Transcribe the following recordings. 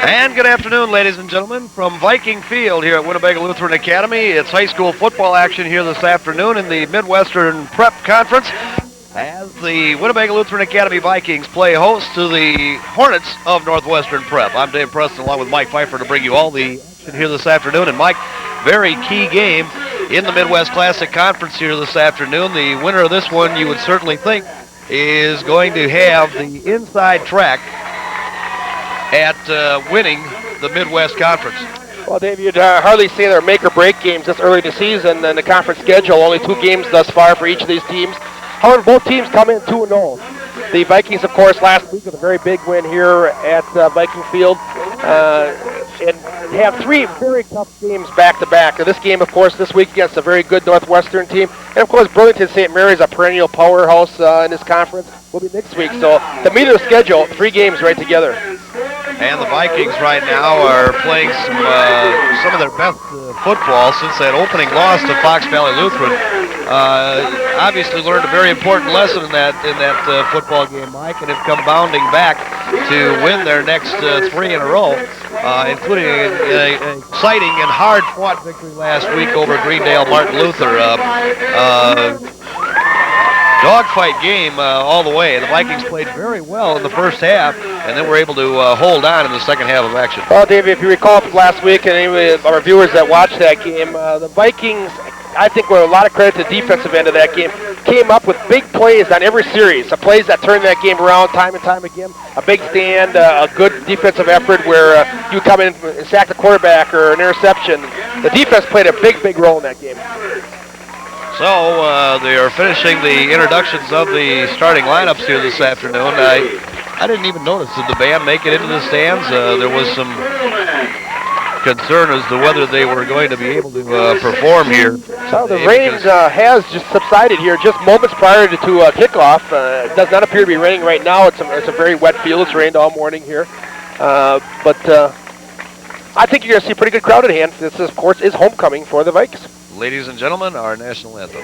And good afternoon, ladies and gentlemen, from Viking Field here at Winnebago Lutheran Academy. It's high school football action here this afternoon in the Midwestern Prep Conference as the Winnebago Lutheran Academy Vikings play host to the Hornets of Northwestern Prep. I'm Dave Preston along with Mike Pfeiffer to bring you all the action here this afternoon. And Mike, very key game in the Midwest Classic Conference here this afternoon. The winner of this one, you would certainly think, is going to have the inside track at winning the Midwest Confererence. Well, Dave, you'd hardly say they're make-or-break games this early in the season. And the conference schedule, only 2 games thus far for each of these teams. However, both teams come in 2-0. The Vikings, of course, last week with a very big win here at Viking Field. And have 3 very tough games back-to-back. This game, of course, this week against a very good Northwestern team. And, of course, Burlington St. Mary's, a perennial powerhouse in this conference, will be next week. So, the meat of the schedule, 3 games right together. And the Vikings right now are playing some of their best football since that opening loss to Fox Valley Lutheran. Obviously learned a very important lesson in that football game, Mike, and have come bounding back to win their next 3 in a row, including an exciting and hard-fought victory last week over Greendale Martin Luther. Dogfight game all the way. The Vikings played very well in the first half, and then were able to hold on in the second half of action. Well, Dave, if you recall from last week, and any of our viewers that watched that game, the Vikings, I think, with a lot of credit to the defensive end of that game, came up with big plays on every series, plays that turned that game around time and time again. A big stand, a good defensive effort where you come in and sack the quarterback or an interception. The defense played a big role in that game. So they are finishing the introductions of the starting lineups here this afternoon. I didn't even notice. Did the band make it into the stands? There was some concern as to whether they were going to be able to perform here. So the rain has just subsided here just moments prior to kickoff. It does not appear to be raining right now. It's a very wet field. It's rained all morning here. But I think you're going to see a pretty good crowd at hand. This, of course, is homecoming for the Vikes. Ladies and gentlemen, our national anthem.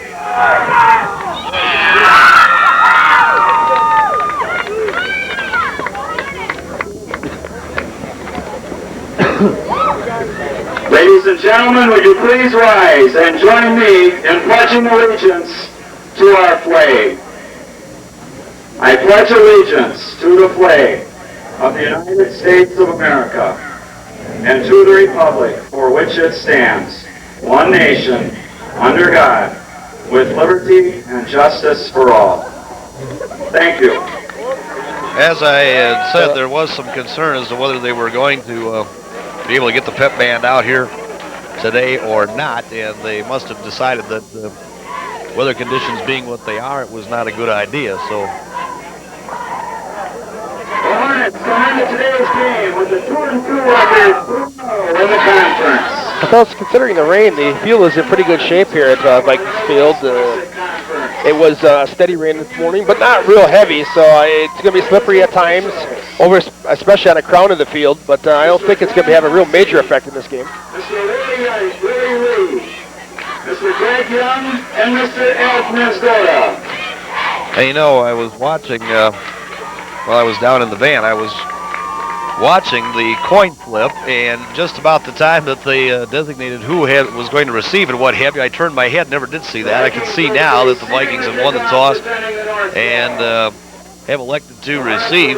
Ladies and gentlemen, would you please rise and join me in pledging allegiance to our flag. I pledge allegiance to the flag of the United States of America and to the republic for which it stands, one nation, under God, with liberty and justice for all. Thank you. As I had said, there was some concern as to whether they were going to be able to get the pep band out here today or not, and they must have decided that weather conditions being what they are, it was not a good idea. So. The Hornets come into today's game with a 2-2 record in the conference. Considering the rain, the field is in pretty good shape here at Vikings Field. It was steady rain this morning, but not real heavy, so it's going to be slippery at times, especially on the crown of the field, but I don't think it's going to have a real major effect in this game. Mr. Willie Reed, Mr. Greg Young, and Mr. Ed Minnesota. Hey, you know, I was watching, while I was down in the van, I was watching the coin flip, and just about the time that they designated who was going to receive and what have you, I turned my head, never did see that. I can see now that the Vikings have won the toss and have elected to receive.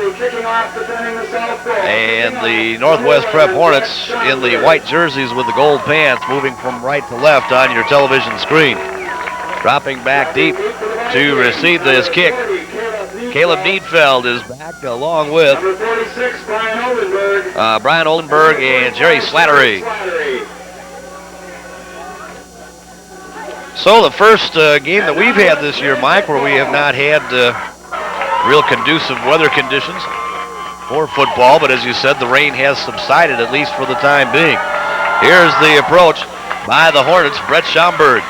And the Northwest Prep Hornets in the white jerseys with the gold pants moving from right to left on your television screen. Dropping back deep to receive this kick. Caleb Needfeld is back along with Brian Oldenburg and Jerry Slattery. So the first game that we've had this year, Mike, where we have not had real conducive weather conditions for football, but as you said, the rain has subsided, at least for the time being. Here's the approach by the Hornets, Brett Schomburg.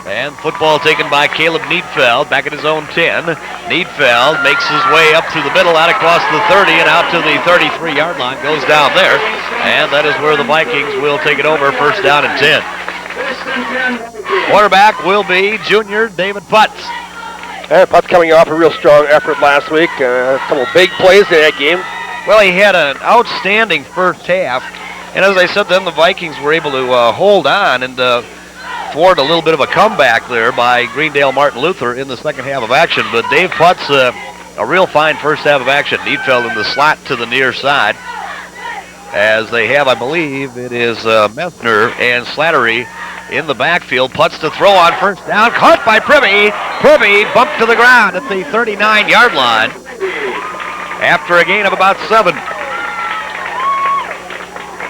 And football taken by Caleb Needfeld back at his own 10. Needfeld makes his way up through the middle, out across the 30 and out to the 33-yard line. Goes down there. And that is where the Vikings will take it over, first down and 10. Quarterback will be junior David Putz. Putz coming off a real strong effort last week. A couple big plays in that game. Well, he had an outstanding first half. And as I said, then the Vikings were able to hold on and thwart a little bit of a comeback there by Greendale Martin Luther in the second half of action. But Dave Putz, a real fine first half of action. Needfeld in the slot to the near side. As they have, I believe, it is Messner and Slattery in the backfield. Putz to throw on first down. Caught by Privy. Privy bumped to the ground at the 39-yard line after a gain of about 7.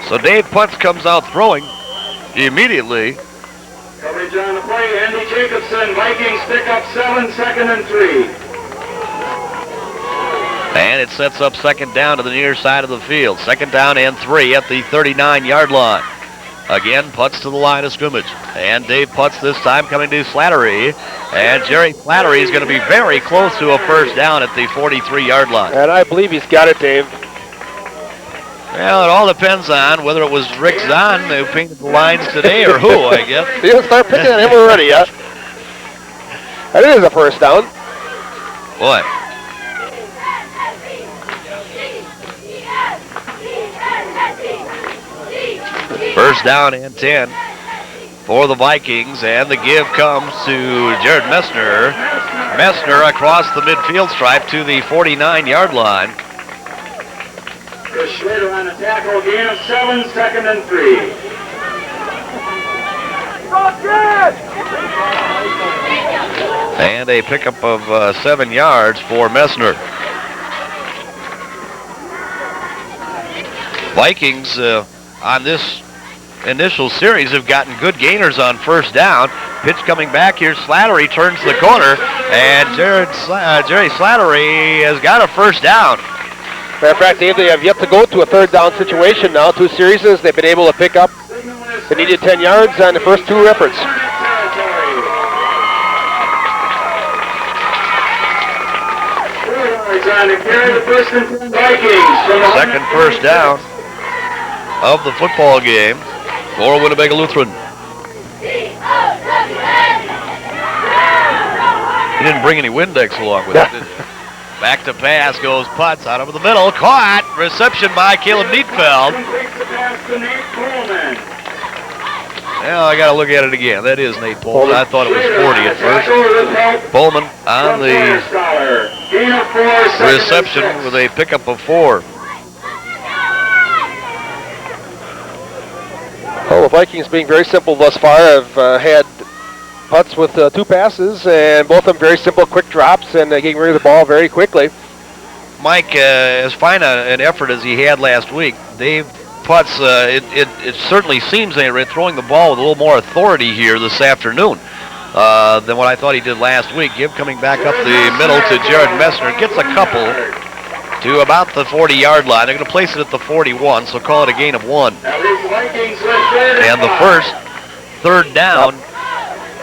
So Dave Putz comes out throwing immediately. Coverage on the play, Andy Jacobson. Vikings pick up 7, 2nd and 3. And it sets up second down to the near side of the field. 2nd down and 3 at the 39-yard line. Again, Putz to the line of scrimmage. And Dave Putz this time coming to Slattery. And Jerry Slattery is going to be very close to a first down at the 43-yard line. And I believe he's got it, Dave. Well, it all depends on whether it was Rick Zahn who painted the lines today or who, I guess. You don't start picking at him already, yet. That is a first down. What? First down and 10 for the Vikings, and the give comes to Jared Messner. Messner across the midfield stripe to the 49-yard line. Chris Schrader on the tackle, gain of 7, 2nd and 3. And a pickup of 7 yards for Messner. Vikings on this initial series have gotten good gainers on first down. Pitch coming back here. Slattery turns the corner, and Jerry Slattery has got a first down. Matter of fact, Dave, they have yet to go to a third down situation now. 2 series, they've been able to pick up the needed 10 yards on the first 2 efforts. Second first down of the football game for Winnebago Lutheran. He didn't bring any Windex along with it, did he? Back to pass goes Putz out over the middle. Caught. Reception by Caleb Neatfeld. Well, I got to look at it again. That is Nate Pullman. I thought it was 40 at first. Pullman on the reception with a pickup of 4. Well, the Vikings being very simple thus far have had Putz with 2 passes, and both of them very simple, quick drops, and getting rid of the ball very quickly. Mike, as fine an effort as he had last week, Dave Putz, it certainly seems they're throwing the ball with a little more authority here this afternoon than what I thought he did last week. Give coming back up the middle to Jared Messner. Gets a couple to about the 40-yard line. They're going to place it at the 41, so call it a gain of 1. And the first third down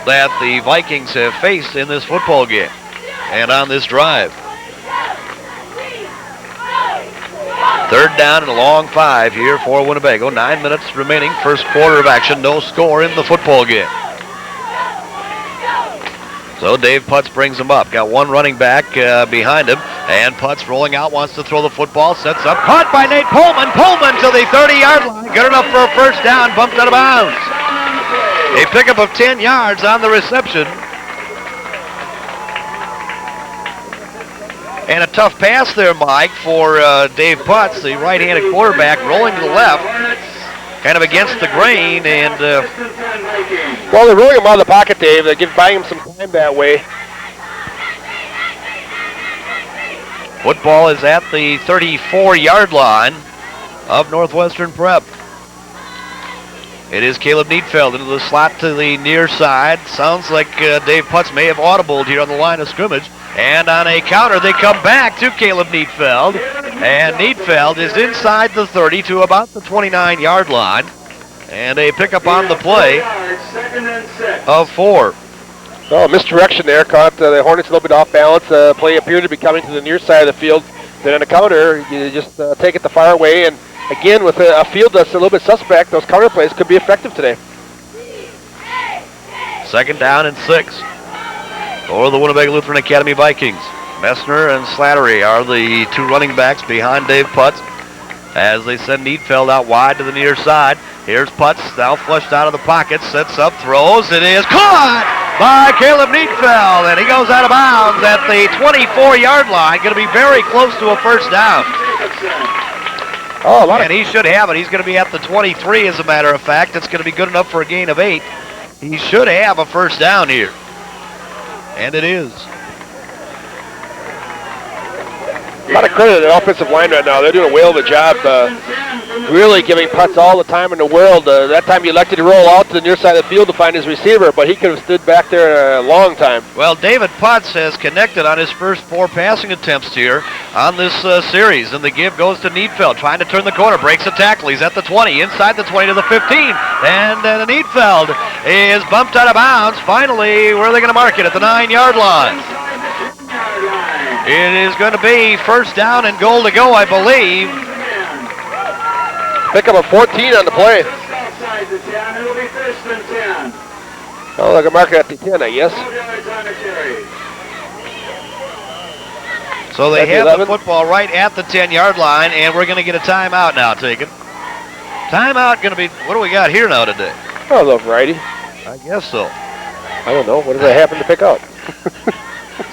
that the Vikings have faced in this football game and on this drive. Third down and a long 5 here for Winnebago. 9 minutes remaining, first quarter of action. No score in the football game. So Dave Putz brings him up. Got one running back behind him. And Putz rolling out, wants to throw the football. Sets up. Caught by Nate Pullman. Pullman to the 30-yard line. Good enough for a first down. Bumped out of bounds. A pickup of 10 yards on the reception. And a tough pass there, Mike, for Dave Putz, the right-handed quarterback, rolling to the left, kind of against the grain. And well, they're rolling him out of the pocket, Dave. They're buying him some time that way. Football is at the 34-yard line of Northwestern Prep. It is Caleb Neatfeld into the slot to the near side. Sounds like Dave Putz may have audibled here on the line of scrimmage. And on a counter, they come back to Caleb Neatfeld. And Neatfeld is inside the 30 to about the 29-yard line. And a pickup on the play of 4. Oh, misdirection there. Caught the Hornets a little bit off balance. Play appeared to be coming to the near side of the field. Then on a counter, you just take it the far way. And again, with a field that's a little bit suspect, those counter plays could be effective today. Second down and 6 for the Winnebago Lutheran Academy Vikings. Messner and Slattery are the two running backs behind Dave Putz as they send Needfeld out wide to the near side. Here's Putz, now flushed out of the pocket, sets up, throws. It is caught by Caleb Needfeld, and he goes out of bounds at the 24-yard line. Going to be very close to a first down. And he should have it. He's going to be at the 23, as a matter of fact. It's going to be good enough for a gain of 8. He should have a first down here. And it is. A lot of credit to the offensive line right now. They're doing a whale of a job, really giving Putz all the time in the world. That time he elected to roll out to the near side of the field to find his receiver, but he could have stood back there a long time. Well, David Putz has connected on his first 4 passing attempts here on this series, and the give goes to Needfeld, trying to turn the corner, breaks a tackle. He's at the 20, inside the 20 to the 15, and Needfeld is bumped out of bounds. Finally, where are they going to mark it? At the 9-yard line. It is going to be first down and goal to go, I believe. Pick up a 14 on the play. Oh, they're going to mark it at the 10, I guess. So they have the football right at the 10-yard line, and we're going to get a timeout now taken. Timeout going to be, what do we got here now today? Oh, a little variety. I guess so. I don't know. What does that happen to pick out?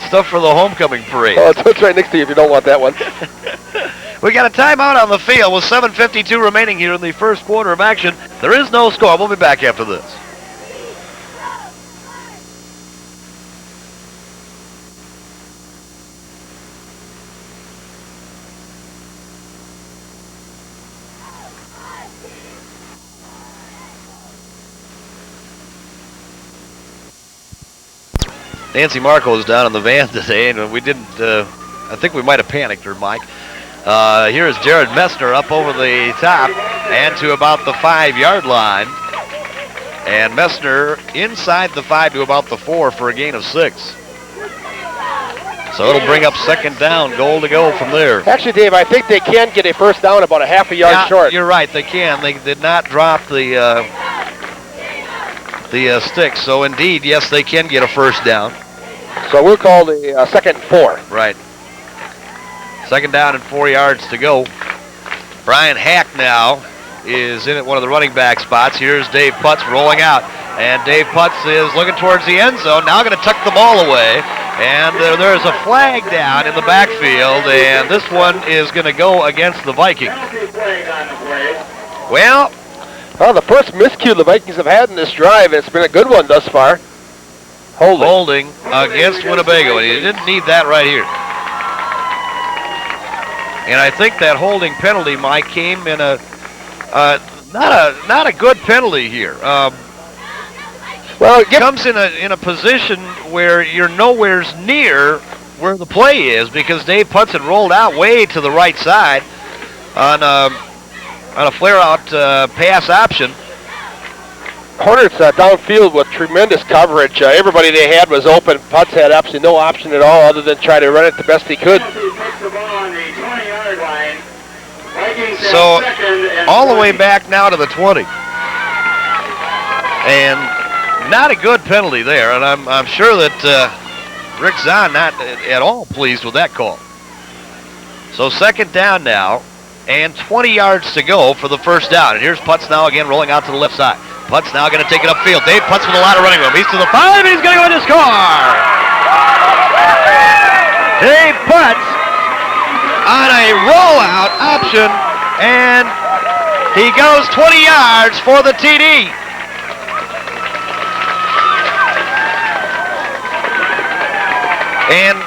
Stuff for the homecoming parade. Oh, it's right next to you if you don't want that one. We got a timeout on the field with 7:52 remaining here in the first quarter of action. There is no score. We'll be back after this. Nancy Markle is down in the van today, and we didn't, I think we might have panicked her, Mike. Here is Jared Messner up over the top and to about the 5-yard line. And Messner inside the 5 to about the 4 for a gain of 6. So it'll bring up second down, goal to go from there. Actually, Dave, I think they can get a first down about a half a yard short. You're right, they can. They did not drop the sticks. So indeed, yes, they can get a first down. So we'll call the second 4. Right. Second down and 4 yards to go. Brian Hack now is in at one of the running back spots. Here's Dave Putz rolling out. And Dave Putz is looking towards the end zone. Now going to tuck the ball away. And there's a flag down in the backfield. And this one is going to go against the Vikings. Well, the first miscue the Vikings have had in this drive. It's been a good one thus far. Holding against Winnebago. And he didn't need that right here. And I think that holding penalty, Mike, came in a not a good penalty here. Well, it comes in a position where you're nowhere near where the play is because Dave Putz had rolled out way to the right side on a flare-out pass option. Hornets downfield with tremendous coverage. Everybody they had was open. Putz had absolutely no option at all other than try to run it the best he could. So all the way back now to the 20. And not a good penalty there. And I'm sure that Rick Zahn not at all pleased with that call. So second down now and 20 yards to go for the first down. And here's Putz now again rolling out to the left side. Putz now going to take it upfield. Dave Putz with a lot of running room. He's to the 5, and he's going to go in to score. Dave Putz on a rollout option, and he goes 20 yards for the TD. And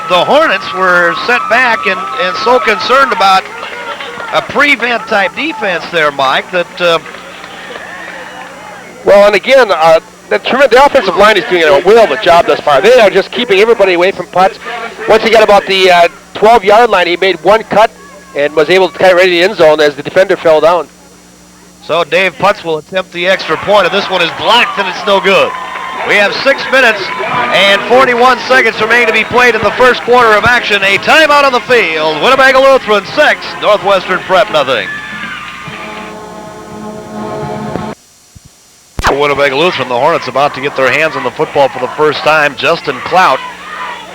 the Hornets were sent back and so concerned about a prevent type defense there, Mike, that... Well, and again, the offensive line is doing a whale of a job thus far. They are just keeping everybody away from Putz. Once he got about the 12-yard line, he made one cut and was able to carry right to the end zone as the defender fell down. So Dave Putz will attempt the extra point, and this one is blocked, and it's no good. We have 6 minutes and 41 seconds remain to be played in the first quarter of action. A timeout on the field. Winnebago Lutheran 6, Northwestern Prep nothing. For Winnebago Lutheran, the Hornets about to get their hands on the football for the first time. Justin Clout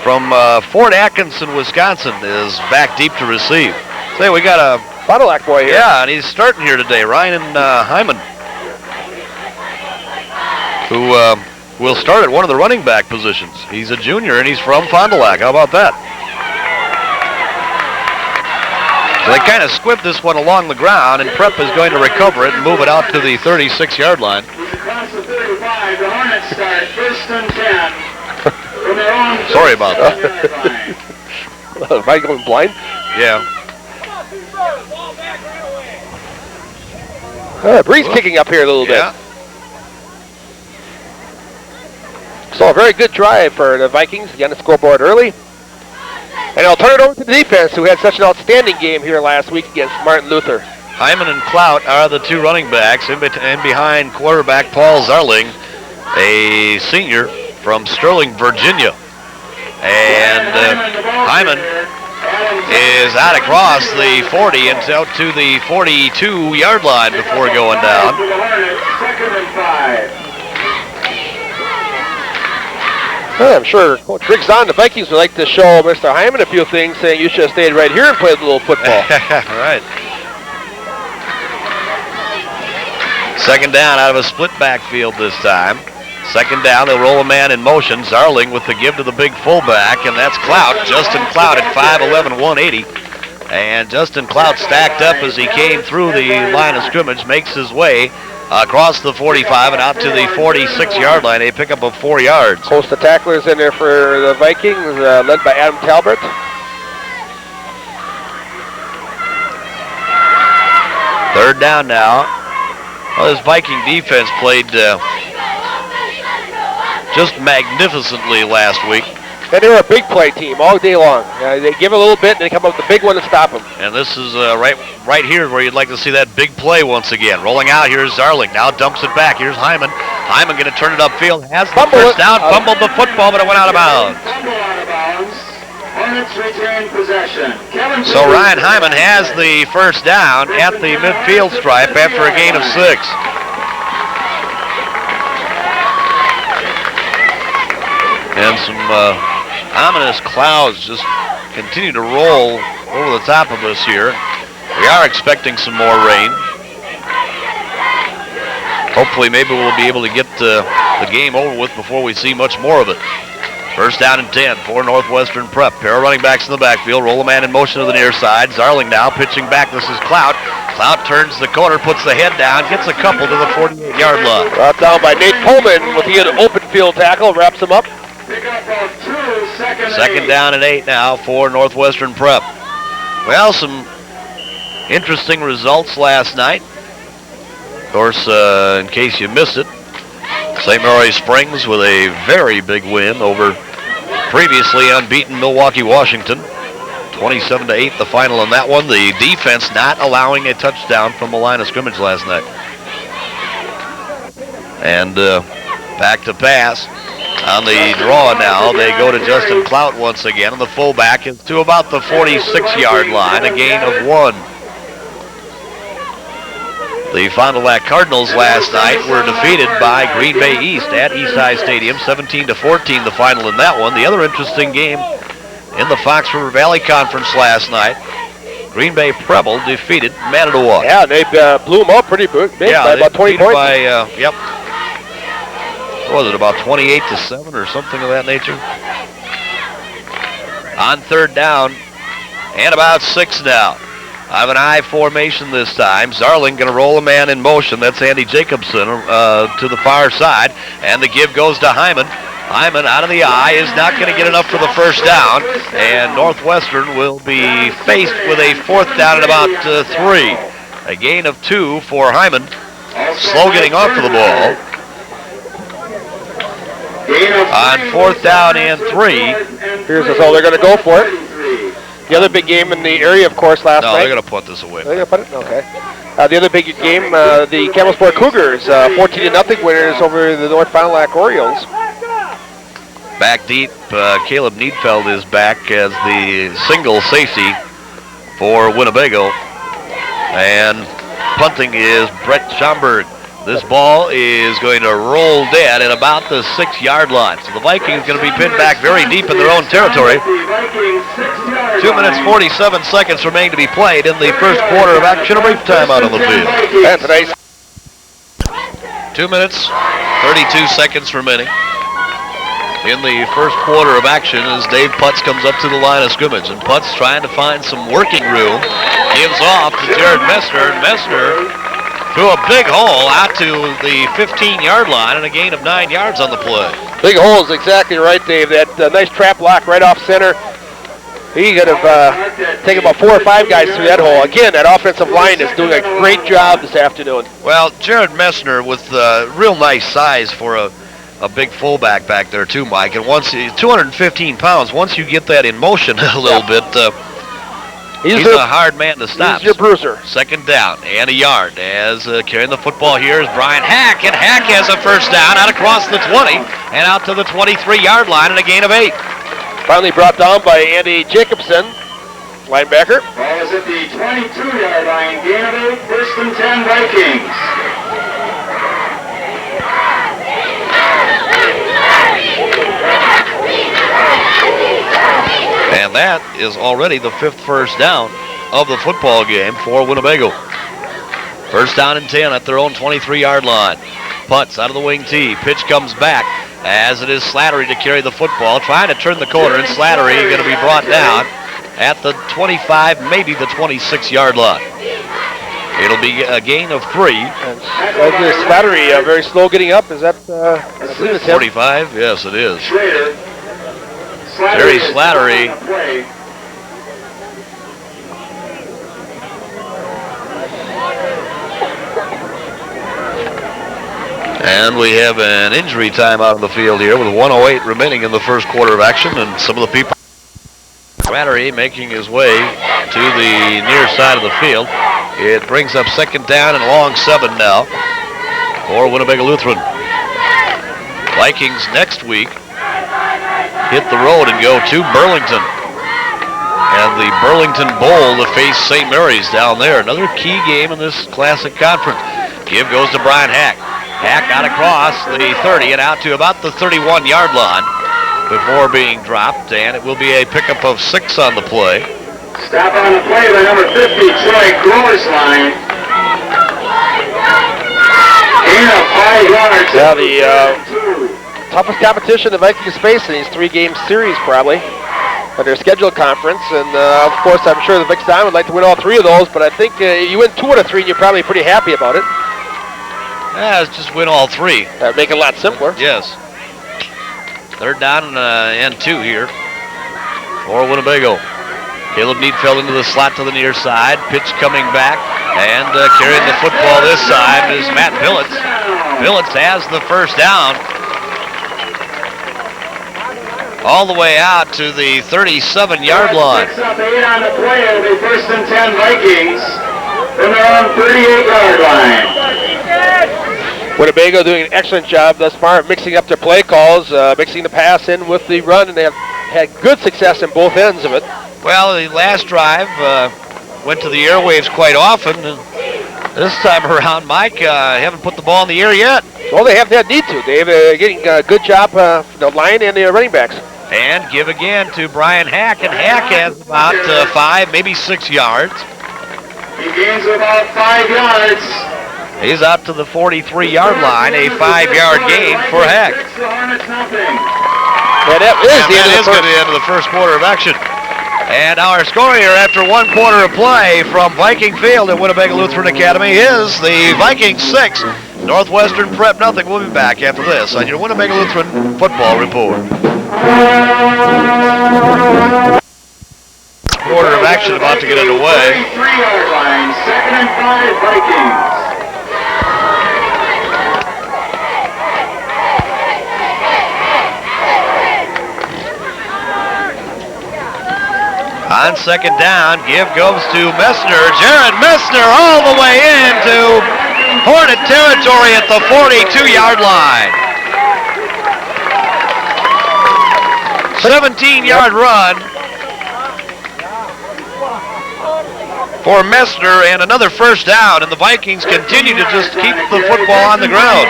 from Fort Atkinson, Wisconsin, is back deep to receive. Say, we got a Fond du Lac boy here. Yeah, and he's starting here today, Ryan Hyman, who will start at one of the running back positions. He's a junior, and he's from Fond du Lac. How about that? So they kind of squib this one along the ground, and Prep is going to recover it and move it out to the 36-yard line. Across the 35, the Hornets start 1st and 10 from their own. Sorry about that. Am I going blind? Yeah. Breeze kicking up here a little Yeah. bit. So a very good drive for the Vikings. Again, the scoreboard early. And I'll turn it over to the defense, who had such an outstanding game here last week against Martin Luther. Hyman and Clout are the two running backs, and behind quarterback Paul Zarling, a senior from Sterling, Virginia. And Hyman is out across the 40 and out to the 42-yard line before going down. 2nd and 5. I'm sure Coach Riggs on the Vikings would like to show Mr. Hyman a few things, saying you should have stayed right here and played a little football. Right. Second down out of a split backfield this time. Second down, they'll roll a man in motion. Zarling with the give to the big fullback, and that's Clout. Justin Clout at 5'11", 180. And Justin Clout stacked up as he came through the line of scrimmage, makes his way across the 45 and out to the 46-yard line. They pick up of 4 yards. Host of tacklers in there for the Vikings, led by Adam Talbert. Third down now. Well, this Viking defense played just magnificently last week. And they were a big play team all day long. They give a little bit, and they come up with a big one to stop them. And this is right here where you'd like to see that big play once again. Rolling out, here's Zarling. Now dumps it back. Here's Hyman. Hyman going to turn it upfield. Has the first down. Fumbled the football, but it went out of bounds. Fumble out of bounds. Hornets retain possession. So Ryan Hyman has the first down at the midfield stripe after a gain of 6. And some ominous clouds just continue to roll over the top of us here. We are expecting some more rain. Hopefully maybe we'll be able to get the game over with before we see much more of it. First down and 10 for Northwestern Prep. Pair of running backs in the backfield. Roll a man in motion to the near side. Zarling now pitching back. This is Clout. Clout turns the corner, puts the head down, gets a couple to the 48-yard line. Brought down by Nate Coleman with the open field tackle. Wraps him up. Second down and 8 now for Northwestern Prep. Well, some interesting results last night. Of course, in case you missed it, St. Mary Springs with a very big win over previously unbeaten Milwaukee, Washington. 27-8 the final on that one. The defense not allowing a touchdown from the line of scrimmage last night. And back to pass. On the draw now, they go to Justin Clout once again, and the fullback is to about the 46-yard line, a gain of 1. The Fond du Lac Cardinals last night were defeated by Green Bay East at East High Stadium, 17-14 the final in that one. The other interesting game in the Fox River Valley Conference last night, Green Bay Preble defeated Manitowoc. Yeah, they blew them up pretty big by about 20 points. Yep. What was it, about 28-7 or something of that nature? On third down and about 6 now. I have an I formation this time. Zarling going to roll a man in motion. That's Andy Jacobson to the far side. And the give goes to Hyman. Hyman out of the I is not going to get enough for the first down. And Northwestern will be faced with a fourth down at about 3. A gain of 2 for Hyman. Slow getting off of the ball. On fourth down and 3. Here's all they're going to go for it. The other big game in the area, of course, last night. No, they're going to punt this away. They're going to punt it? Okay. The other big game, the Campbellsport Cougars, 14-0 winners over the North Fond du Lac Orioles. Back deep, Caleb Needfeld is back as the single safety for Winnebago. And punting is Brett Schomburg. This ball is going to roll dead at about the 6-yard line. So the Vikings going to be pinned back very deep in their own territory. 2 minutes, 47 seconds remain to be played in the first quarter of action. A brief timeout on the field. That's nice. 2 minutes, 32 seconds remaining in the first quarter of action as Dave Putz comes up to the line of scrimmage. And Putz trying to find some working room. Gives off to Jared Messner. And Messner threw a big hole out to the 15-yard line and a gain of 9 yards on the play. Big hole is exactly right, Dave. That nice trap lock right off center. He could have taken about 4 or 5 guys through that hole. Again, that offensive line is doing a great job this afternoon. Well, Jared Messner with real nice size for a big fullback back there too, Mike. And once 215 pounds, once you get that in motion a little bit, he's a hard man to stop. He's your bruiser. Second down and a yard as carrying the football here is Brian Hack. And Hack has a first down out across the 20 and out to the 23-yard line and a gain of 8. Finally brought down by Andy Jacobson, linebacker. Ball is at the 22-yard line. Gain of 8, first and 10 Vikings. And that is already the 5th first down of the football game for Winnebago. First down and 10 at their own 23-yard line. Putz out of the wing tee. Pitch comes back as it is Slattery to carry the football. Trying to turn the corner, and Slattery going to be brought down at the 25, maybe the 26-yard line. It'll be a gain of 3. Slattery very slow getting up. Is that I believe it's him. 45? Yes, it is. Terry Slattery. And we have an injury time out on the field here with 1:08 remaining in the first quarter of action, and some of the people. Slattery making his way to the near side of the field. It brings up second down and long 7 now for Winnebago Lutheran. Vikings next week hit the road and go to Burlington. And the Burlington Bowl to face St. Mary's down there. Another key game in this Classic Conference. Give goes to Brian Hack. Hack out across the 30 and out to about the 31-yard line before being dropped. And it will be a pickup of 6 on the play. Stop on the play by number 50, Troy Grorsline. Gain of 5 yards. Now the toughest competition the Vikings face in these 3-game series probably at their scheduled conference. And of course, I'm sure the Vic Stein would like to win all 3 of those, but I think you win 2 out of 3 and you're probably pretty happy about it. Yeah, let's just win all 3. That would make it a lot simpler. Yes. Third down and 2 here for Winnebago. Caleb Needfeld into the slot to the near side. Pitch coming back and carrying the football this time is Matt Billets. Billets has the first down. All the way out to the 37-yard line. 6 up 8 on the play. It'll be first and 10 Vikings from their own 38-yard line. Winnebago doing an excellent job thus far mixing up their play calls, mixing the pass in with the run, and they have had good success in both ends of it. Well, the last drive went to the airwaves quite often. And this time around, Mike, haven't put the ball in the air yet. Well, they haven't had need to. They've getting a good job from the line and the running backs. And give again to Brian Hack, and Hack has about 5, maybe 6 yards. He gains about 5 yards. He's out to the 43-yard line, a 5-yard gain for Hack. And that is going to be the end of the first quarter of action. And our score here after 1 quarter of play from Viking Field at Winnebago Lutheran Academy is the Vikings 6, Northwestern Prep nothing. We'll be back after this on your Winnebago Lutheran Football Report. Quarter of action about to get underway. 33-yard line, 2nd and 5 Vikings. On second down, give goes to Messner. Jared Messner all the way into Hornet territory at the 42-yard line. 17-yard run. for Messner, and another first down, and the Vikings continue to just keep the football on the ground.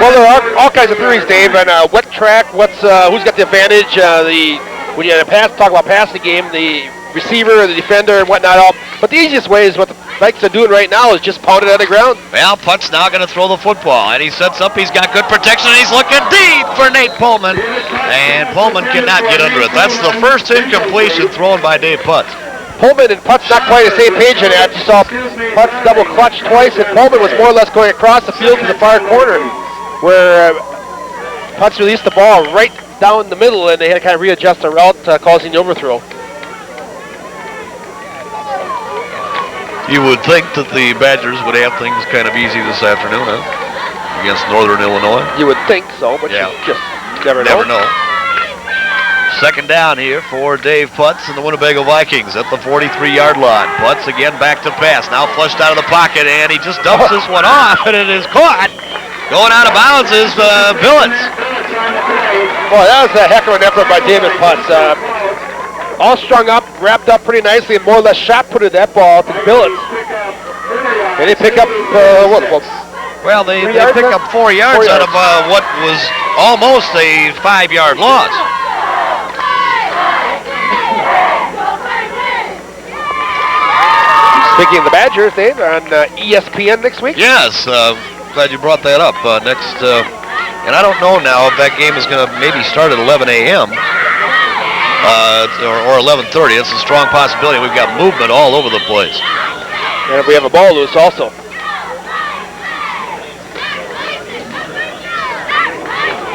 Well, there are all kinds of theories, Dave, and what track, who's got the advantage, when you talk about passing game, the receiver, the defender, and whatnot. But the easiest way is what the Vikings are doing right now is just pound it on the ground. Well, Putt's now going to throw the football, and he sets up. He's got good protection, and he's looking deep for Nate Pullman, and Pullman cannot get under it. That's the first incompletion thrown by Dave Putt. Pullman and Putt's not quite the same page in that. You saw Putt's double clutch twice, and Pullman was more or less going across the field to the far corner, where Putt's released the ball right down the middle, and they had to kind of readjust the route, causing the overthrow. You would think that the Badgers would have things kind of easy this afternoon, huh? Against Northern Illinois. You would think so, but you just never know. Second down here for Dave Putz and the Winnebago Vikings at the 43-yard line. Putz again back to pass. Now flushed out of the pocket, and he just dumps this one off, and it is caught. Going out of bounds is Billets. Boy, that was a heck of an effort by David Putz. All strung up, wrapped up pretty nicely, and more or less shot-putted that ball to the Billets. And they pick up, Well, they pick up 4 yards out of what was almost a 5-yard loss. Speaking of the Badgers, Dave, on ESPN next week? Yes, glad you brought that up. And I don't know now if that game is going to maybe start at 11 a.m. Or 11:30. It's a strong possibility. We've got movement all over the place. And we have a ball loose also.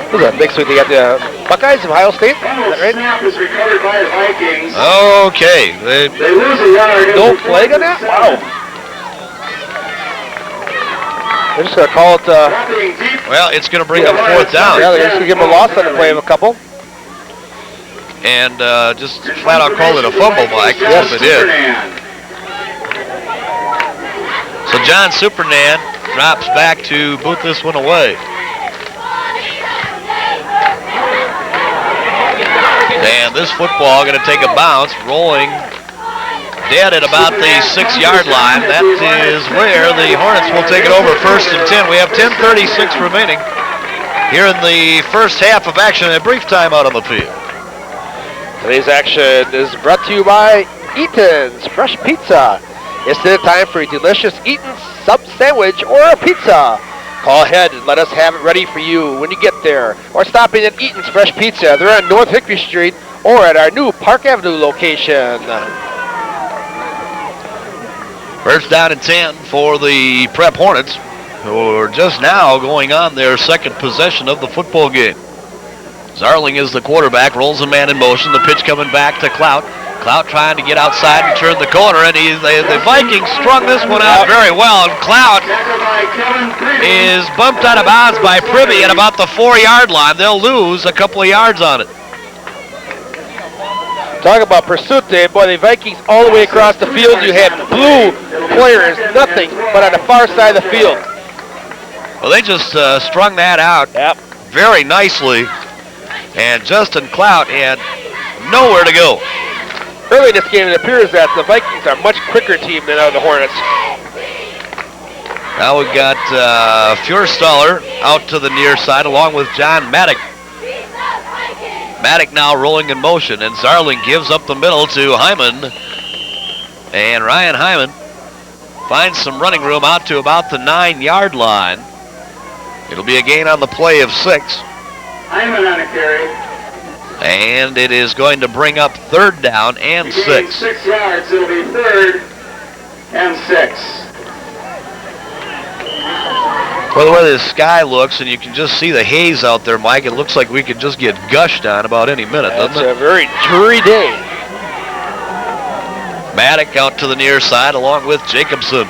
Who's that? Next week they got the Buckeyes of Ohio State. Is that right? Snap is recovered by the Vikings. Okay. They lose a yard. No flag on that? Wow. They're just going to call it... well, it's going to bring up fourth down. Yeah, they're just going to give them a loss on the play of a couple. And just flat out call it a fumble, Mike. That's what they did. So John Supernan drops back to boot this one away. And this football going to take a bounce, rolling dead at about the 6-yard line. That is where the Hornets will take it over, 1st and 10. We have 10:36 remaining here in the first half of action. A brief timeout on the field. Today's action is brought to you by Eaton's Fresh Pizza. It's the time for a delicious Eaton's sub sandwich or a pizza. Call ahead and let us have it ready for you when you get there. Or stop in at Eaton's Fresh Pizza. They're on North Hickory Street or at our new Park Avenue location. First down and 10 for the Prep Hornets, who are just now going on their second possession of the football game. Zarling is the quarterback, rolls a man in motion. The pitch coming back to Clout. Clout trying to get outside and turn the corner, and the Vikings strung this one out very well. And Clout is bumped out of bounds by Privy at about the 4-yard line. They'll lose a couple of yards on it. Talk about pursuit, Dave. Boy, the Vikings all the way across the field. You had blue players, nothing but on the far side of the field. Well, they just strung that out very nicely. And Justin Clout had nowhere to go. Early in this game, it appears that the Vikings are a much quicker team than the Hornets. Now we've got Furstaller out to the near side along with John Maddock. Maddock now rolling in motion, and Zarling gives up the middle to Hyman. And Ryan Hyman finds some running room out to about the 9-yard line. It'll be a gain on the play of 6. Hyman on a carry. And it is going to bring up 3rd down and 6. 6 yards, it'll be 3rd and 6. Well, the way the sky looks, and you can just see the haze out there, Mike, it looks like we could just get gushed on about any minute, doesn't it? It's a very dreary day. Maddock out to the near side along with Jacobson.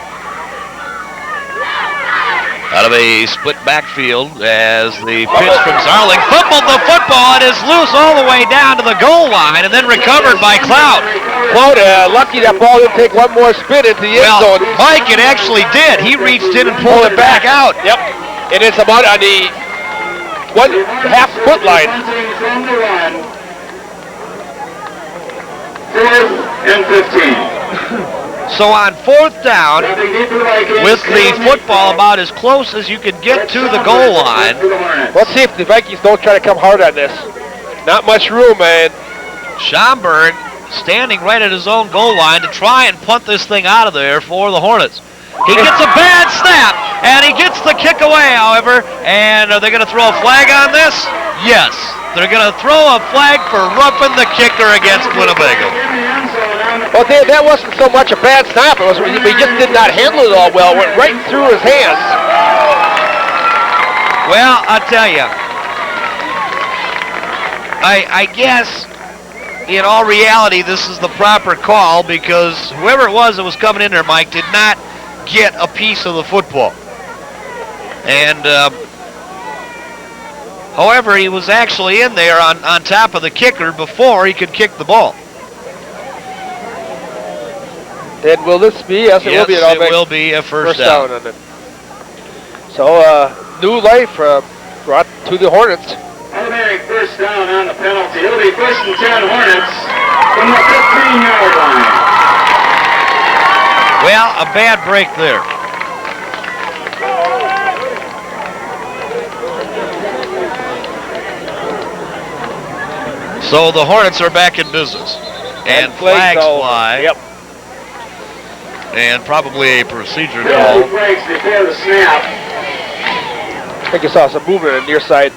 Out of a split backfield as the pitch from Zarling fumbled the football and is loose all the way down to the goal line and then recovered by Clout. Clout, lucky that ball didn't take one more spin into the end zone. Mike, it actually did. He reached in and pulled it back out. Yep. And it's about on the 1.5 foot line. 4th and 15. So on 4th down, with the football about as close as you could get to the goal line. Let's see if the Vikings don't try to come hard on this. Not much room, man. Schomburg standing right at his own goal line to try and punt this thing out of there for the Hornets. He gets a bad snap, and he gets the kick away, however. And are they going to throw a flag on this? Yes. They're going to throw a flag for roughing the kicker against Winnebago. Well, that wasn't so much a bad snap. It was he just did not handle it all well. It went right through his hands. Well, I'll tell you, I guess in all reality this is the proper call because whoever it was that was coming in there, Mike, did not get a piece of the football. And however, he was actually in there on top of the kicker before he could kick the ball. And will this be? Yes, it will be. It will be a first down. On it. So, new life brought to the Hornets. Automatic first down on the penalty. It'll be 1st and 10 Hornets from the 15-yard line. Well, a bad break there. So the Hornets are back in business. And flags fly. Yep. And probably a procedure call. Flags before the snap. I think I saw some movement on the near side.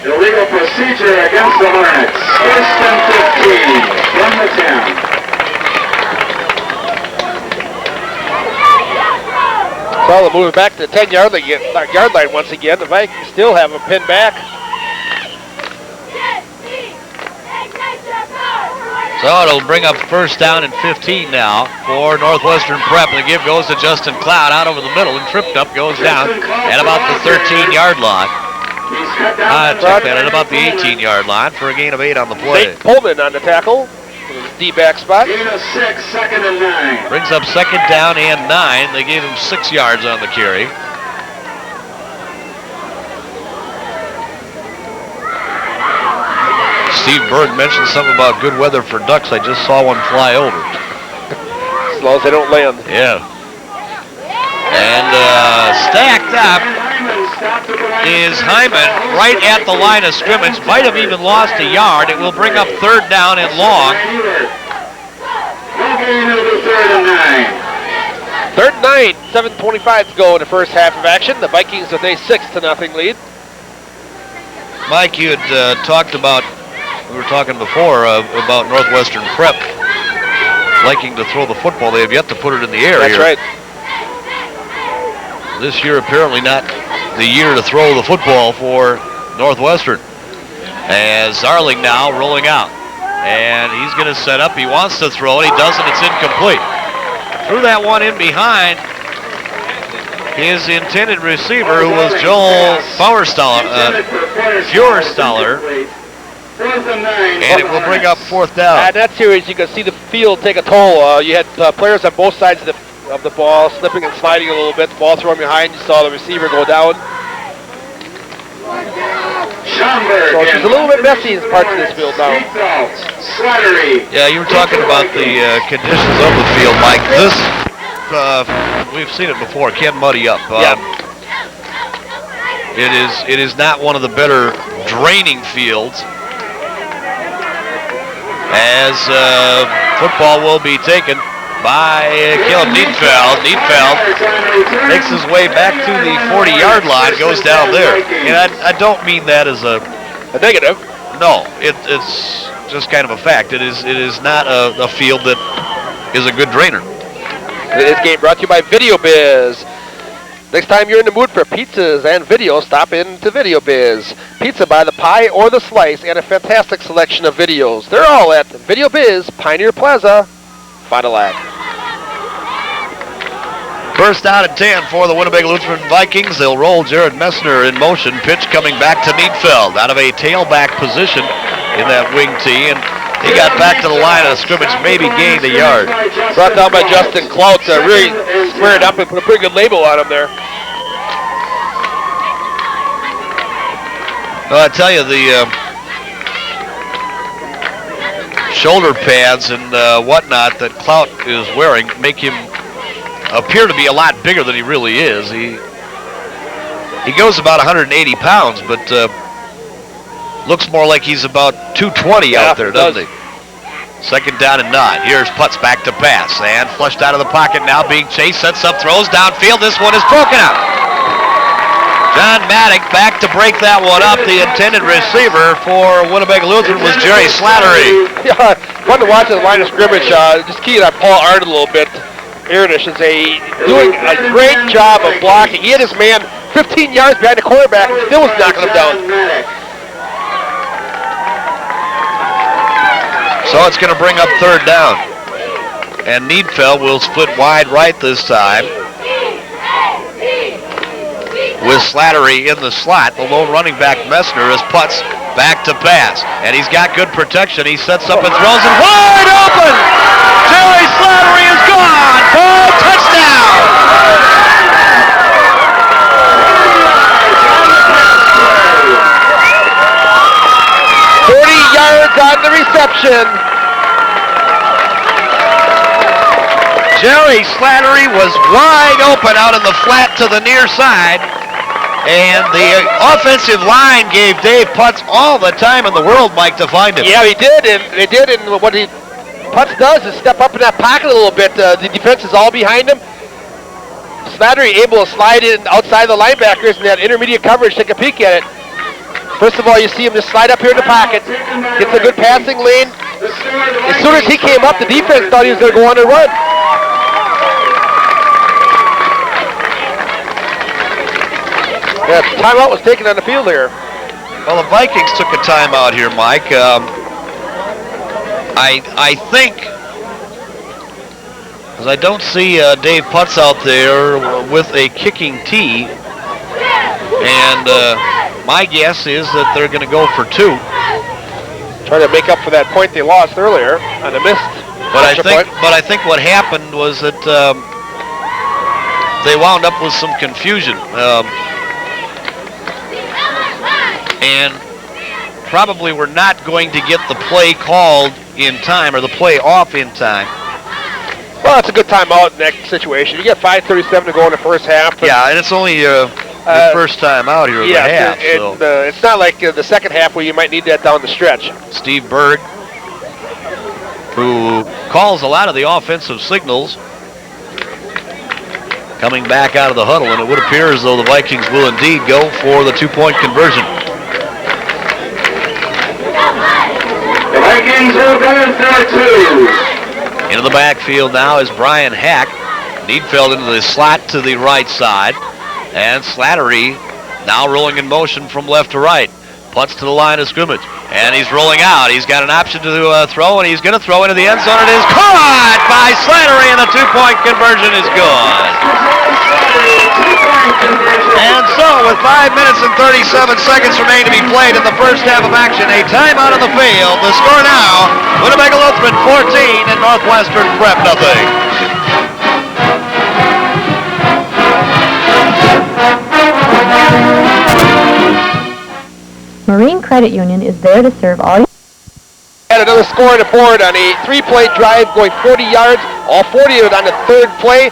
Illegal procedure against the Hornets. 1st and 15 from the 10. So they're moving back to the 10-yard line once again. The Vikings still have them pinned back. So it'll bring up first down and 15 now for Northwestern Prep. The give goes to Justin Cloud out over the middle and tripped up, goes down at about the 13-yard line. Check that at about the 18-yard line for a gain of 8 on the play. Nate Pullman on the tackle. D-back spot. Gain of 6, 2nd and 9. Brings up 2nd down and 9. They gave him 6 yards on the carry. Steve Berg mentioned something about good weather for ducks. I just saw one fly over. As long as they don't land. Yeah. And stacked up is Hyman right at the line of scrimmage. Might have even lost a yard. It will bring up 3rd down and long. No gain, it'll be 3rd and 9. 3rd and 9, 7:25 to go in the first half of action. The Vikings with a 6-0 lead. Mike, you had talked about, we were talking before about Northwestern Prep liking to throw the football. They have yet to put it in the air. That's right. This year apparently not the year to throw the football for Northwestern. As Zarling now rolling out. And he's going to set up. He wants to throw it. He doesn't. It's incomplete. Threw that one in behind his intended receiver, who was Joel Feuerstaller. And it will bring up 4th down. And that series, you can see the field take a toll. You had players on both sides of the ball, slipping and sliding a little bit. The ball thrown behind. You saw the receiver go down. So she's a little bit messy in parts of this field now. Yeah, you were talking about the conditions of the field, Mike. This, we've seen it before, can muddy up. It is not one of the better draining fields. As football will be taken by Caleb Neatfeld. Neatfeld makes his way back to the 40-yard line, goes down there. And I don't mean that as a negative. No, it's just kind of a fact. It is not a field that is a good drainer. This game brought to you by Video Biz. Next time you're in the mood for pizzas and video, stop in to Video Biz. Pizza by the pie or the slice and a fantastic selection of videos. They're all at Video Biz, Pioneer Plaza, Fond du Lac. First down and 10 for the Winnebago Lutheran Vikings. They'll roll Jared Messner in motion. Pitch coming back to Neatfeld out of a tailback position in that wing tee. And he got back to the line of scrimmage, maybe gained a yard. Brought down by Justin Clout to really square it up and put a pretty good label on him there. Well, I tell you, the shoulder pads and whatnot that Clout is wearing make him appear to be a lot bigger than he really is. He goes about 180 pounds, but looks more like he's about 220 out there, doesn't he? Second down and 9. Here's Putz back to pass. And flushed out of the pocket now, being chased. Sets up, throws downfield. This one is broken up. John Maddock back to break that one up. The intended receiver for Winnebago Lutheran was Jerry Slattery. Yeah, fun to watch at the line of scrimmage. Just keying on Paul Ard a little bit. Aaron, I should say, doing a great job of blocking. He had his man 15 yards behind the quarterback and still was knocking him down. So it's going to bring up third down. And Needfeld will split wide right this time, with Slattery in the slot. The lone running back, Messner, is Putz back to pass. And he's got good protection. He sets up and throws it wide open. Jerry Slattery is gone for a touchdown. 40 yards on the reception. Jerry Slattery was wide open out in the flat to the near side, and the offensive line gave Dave Putz all the time in the world, Mike, to find him. Yeah, he did, and what Putz does is step up in that pocket a little bit. The defense is all behind him. Slattery able to slide in outside the linebackers in that intermediate coverage, take a peek at it. First of all, you see him just slide up here in the pocket, gets a good passing lane. As soon as he came up, the defense thought he was going to go on and run. Yeah, timeout was taken on the field here. Well, the Vikings took a timeout here, Mike. I think, because I don't see Dave Putz out there with a kicking tee, and my guess is that they're going to go for 2. Trying to make up for that point they lost earlier on a missed. But I think what happened was that they wound up with some confusion. And probably were not going to get the play called in time, or the play off in time. Well, it's a good timeout in that situation. You get 5:37 to go in the first half. Yeah, and it's only the first time out here of the half. So. It's not like the second half where you might need that down the stretch. Steve Berg, who calls a lot of the offensive signals, coming back out of the huddle, and it would appear as though the Vikings will indeed go for the 2-point conversion. The Vikings will go for 2. Into the backfield now is Brian Hack. Needfeld into the slot to the right side. And Slattery now rolling in motion from left to right. Putz to the line of scrimmage. And he's rolling out. He's got an option to throw, and he's going to throw into the end zone. It is caught by Slattery, and the 2-point conversion is good. And so, with 5 minutes and 37 seconds remaining to be played in the first half of action, a timeout on the field. The score now, Winnebago Lutheran 14 and Northwestern Prep nothing. Marine Credit Union is there to serve all. Had another score on the board on a 3-play drive going 40 yards. All 40 of it on the third play.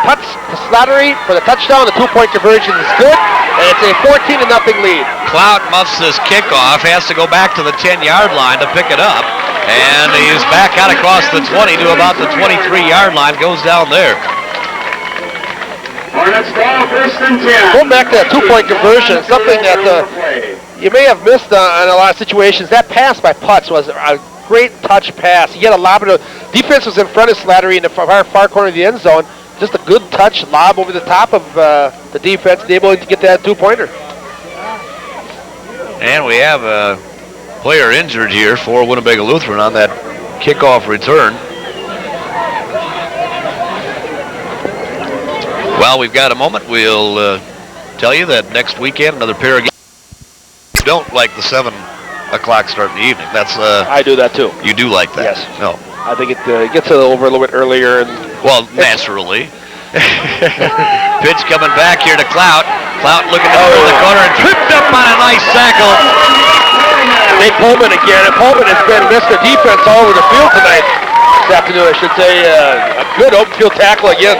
Putz to Slattery for the touchdown. The 2-point conversion is good, and it's a 14-0 lead. Clout muffs this kickoff, has to go back to the 10-yard line to pick it up, and he's back out across the 20 to about the 23-yard line, goes down there. Hornets ball, first and 10. Going back to that 2-point conversion, something that you may have missed in a lot of situations. That pass by Putz was a great touch pass. He had a lob. Defense was in front of Slattery in the far corner of the end zone. Just a good touch lob over the top of the defense, able to get that 2-pointer. And we have a player injured here for Winnebago Lutheran on that kickoff return. Well, we've got a moment. We'll tell you that next weekend, another pair of games. You don't like the 7 o'clock start in the evening. That's I do that too. You do like that? Yes. No. I think it gets it over a little bit earlier. Well, naturally. Pitch coming back here to Clout. Clout looking to throw the corner and tripped up on a nice tackle Nate Pullman again. And Pullman has been Mr. Defense all over the field tonight. This afternoon, I should say. A good open field tackle again.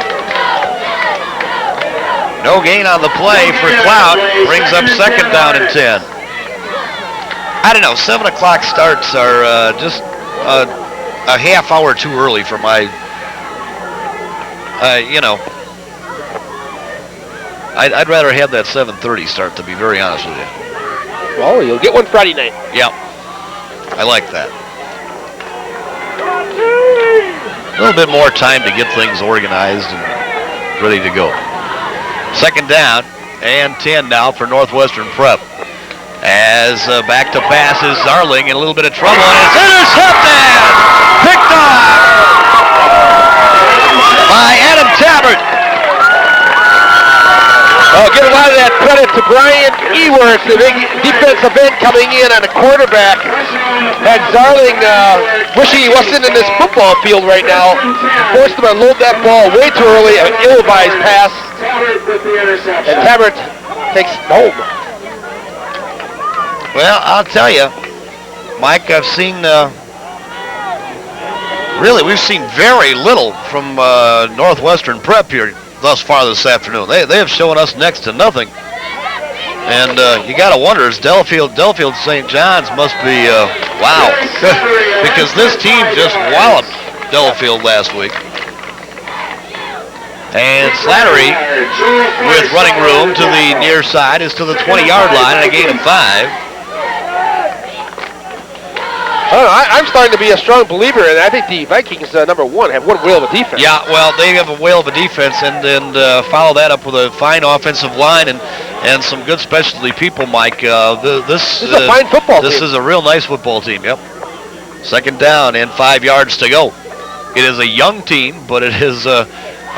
No gain on the play for Clout. Brings up second down and 10. I don't know. 7 o'clock starts are just a half hour too early for my, I'd rather have that 7:30 start, to be very honest with you. Well, you'll get one Friday night. Yeah, I like that. A little bit more time to get things organized and ready to go. Second down and 10 now for Northwestern Prep. As back to pass is Zarling in a little bit of trouble, and it's intercepted! Picked off by Adam Tabbert. Oh, give a lot of that credit to Brian Eworth, the big defensive end coming in on the quarterback. Had Zarling wishing he wasn't in this football field right now. Forced him to load that ball way too early, an ill-advised pass. And Tabbert takes it home. Well, I'll tell you, Mike, I've seen, really, we've seen very little from Northwestern Prep here thus far this afternoon. They have shown us next to nothing. And you got to wonder, is Delafield St. John's must be, wow. Because this team just walloped Delafield last week. And Slattery, with running room to the near side, is to the 20-yard line and a gain of 5. I'm starting to be a strong believer, and I think the Vikings, number one, have one whale of a defense. Yeah, well, they have a whale of a defense, and follow that up with a fine offensive line and some good specialty people, Mike. This is a fine football team. This is a real nice football team, yep. Second down and 5 yards to go. It is a young team, but it is a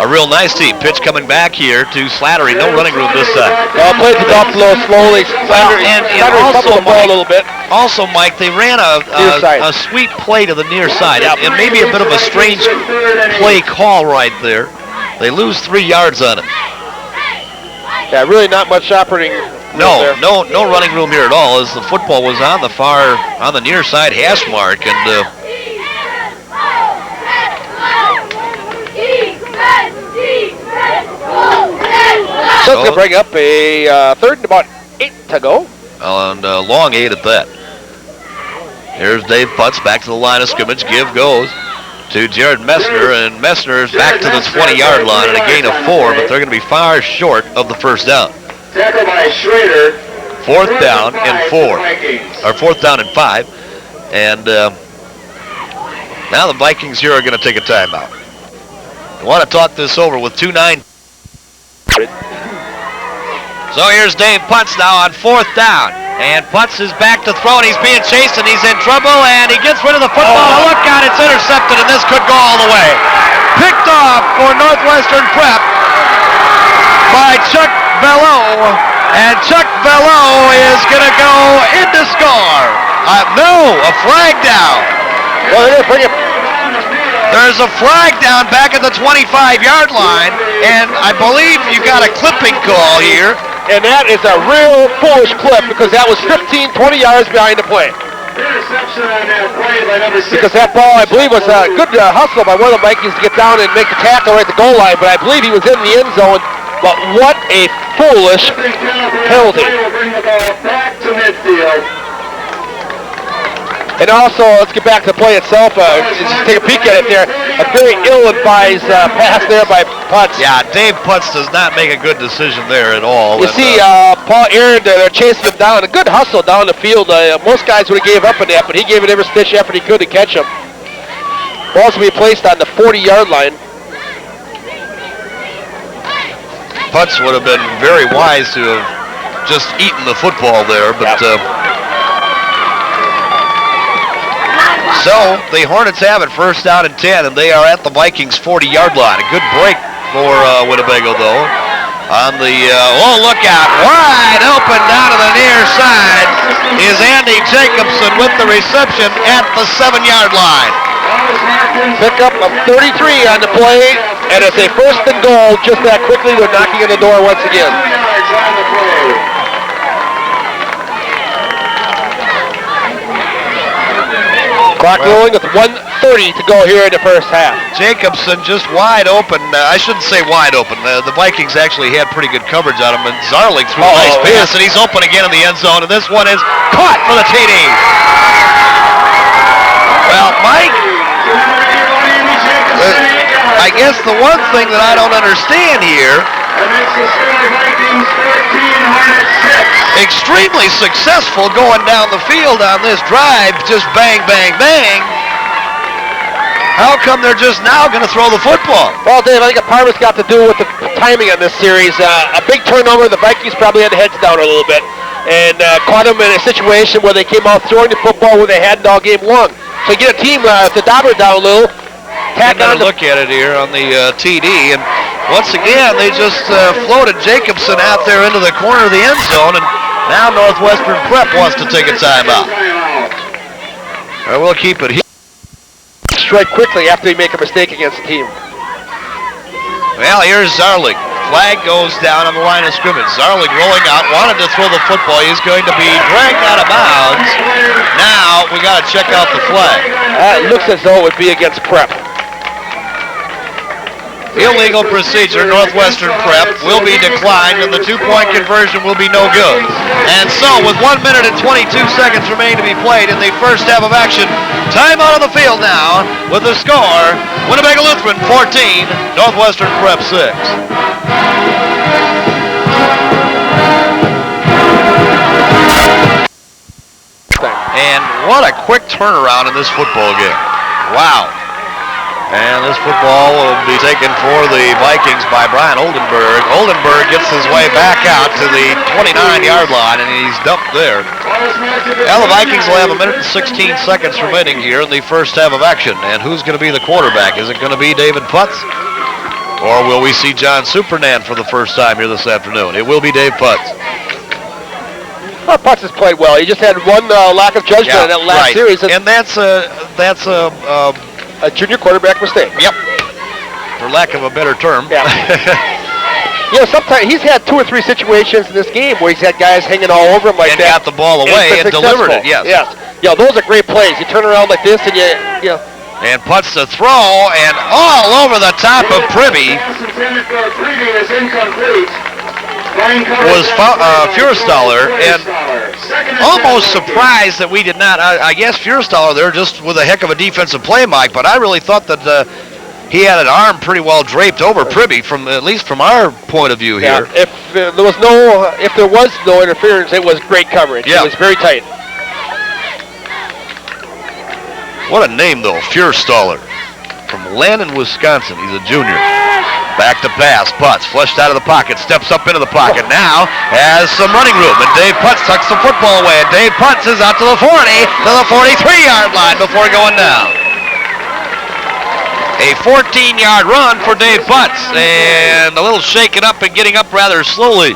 real nice team. Pitch coming back here to Slattery. No running room this side. Well, played the Buffalo slowly. Slattery also, Mike, the ball a little bit. Also, Mike, they ran a sweep play to the near side. And maybe a bit of a strange play call right there. They lose 3 yards on it. Yeah, really not much operating. No running room here at all, as the football was on the near side hash mark, and so it's going to bring up a third and about 8 to go. And long 8 at that. Here's Dave Putz back to the line of scrimmage. Give goes to Jared Messner, and Messner's back to the 20-yard line and a gain of 4, but they're going to be far short of the first down. Tackle by Schrader. Fourth down and 4, or fourth down and 5, and now the Vikings here are going to take a timeout. I want to talk this over with 2-9. So here's Dave Putz now on fourth down. And Putz is back to throw, and he's being chased, and he's in trouble, and he gets rid of the football. Look out, it's intercepted, and this could go all the way. Picked off for Northwestern Prep by Chuck Bello, and Chuck Bello is going to go in to score. No, a flag down. Well, they're going to bring it. There's a flag down back at the 25-yard line, and I believe you got a clipping call here. And that is a real foolish clip, because that was 15, 20 yards behind the play. Because that ball, I believe, was a good hustle by one of the Vikings to get down and make the tackle right at the goal line, but I believe he was in the end zone. But what a foolish penalty. And also, let's get back to the play itself. Just take a peek at it there. A very ill-advised pass there by Putz. Yeah, Dave Putz does not make a good decision there at all. You see Paul Aaron, they're chasing him down. A good hustle down the field. Most guys would have gave up on that, but he gave it every stitch effort he could to catch him. Ball's going to be placed on the 40-yard line. Putz would have been very wise to have just eaten the football there, but... So the Hornets have it first down and 10, and they are at the Vikings 40-yard line. A good break for Winnebago, though. On the, look out, wide open down to the near side is Andy Jacobson with the reception at the 7-yard line. Pick up of 33 on the play, and it's a first and goal just that quickly. They're knocking on the door once again. Clock rolling with 1:30 to go here in the first half. Jacobson just wide open. I shouldn't say wide open. The Vikings actually had pretty good coverage on him, and Zarling threw a nice pass, and he's open again in the end zone, and this one is caught for the TD. Well, Mike, I guess the one thing that I don't understand here, extremely successful going down the field on this drive, just bang, bang, bang. How come they're just now going to throw the football? Well, Dave, I think a part of it's got to do with the timing on this series. A big turnover, the Vikings probably had their heads down a little bit and caught them in a situation where they came out throwing the football where they hadn't all game long. So you get a team to dobber down a little. Tack on look at it here on the TD, and once again they just floated Jacobson out there into the corner of the end zone, and now Northwestern Prep wants to take a timeout. We'll keep it here. Strike quickly after you make a mistake against the team. Well, here's Zarling. Flag goes down on the line of scrimmage. Zarling rolling out, wanted to throw the football. He's going to be dragged out of bounds. Now we got to check out the flag. It looks as though it would be against Prep. Illegal procedure, Northwestern Prep will be declined, and the two-point conversion will be no good. And so, with 1 minute and 22 seconds remaining to be played in the first half of action, timeout on the field now with the score, Winnebago Lutheran 14, Northwestern Prep 6. And what a quick turnaround in this football game. Wow. And this football will be taken for the Vikings by Brian Oldenburg. Oldenburg gets his way back out to the 29-yard line, and he's dumped there. Well, the Vikings will have 1 minute and 16 seconds remaining here in the first half of action. And who's going to be the quarterback? Is it going to be David Putz? Or will we see John Supernan for the first time here this afternoon? It will be Dave Putz. Well, Putz has played well. He just had one lack of judgment in that last series. And that's a junior quarterback mistake. Yep. For lack of a better term. Yeah. Sometimes he's had 2 or 3 situations in this game where he's had guys hanging all over him like and that. Got the ball away and delivered it, yes. Yes. Yeah, those are great plays. You turn around like this and you And Putz to throw, and all over the top of Pribby was Furstaller, and almost surprised that we did not. I guess Furstaller there just with a heck of a defensive play, Mike, but I really thought that he had an arm pretty well draped over Pribby, at least from our point of view here. Yeah, if there was no interference, it was great coverage. Yeah. It was very tight. What a name, though, Furstaller. From Landon, Wisconsin. He's a junior. Back to pass. Putz flushed out of the pocket. Steps up into the pocket. Now has some running room. And Dave Putz tucks the football away. And Dave Putz is out to the 40, to the 43-yard line before going down. A 14-yard run for Dave Putz. And a little shaken up and getting up rather slowly.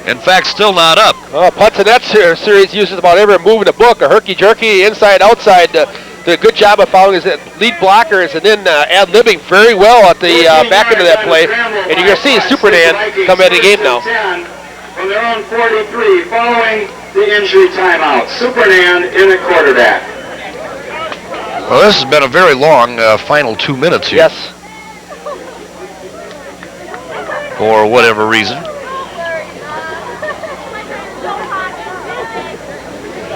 In fact, still not up. Putz in that series uses about every move in the book. A herky-jerky, inside, outside. Did a good job of following his lead blockers and then ad-libbing very well at the back end of that play. And you're going to see Supernan come into the game now. From their own 43, following the injury timeout. Supernan in at quarterback. Well, this has been a very long final 2 minutes here. Yes. For whatever reason.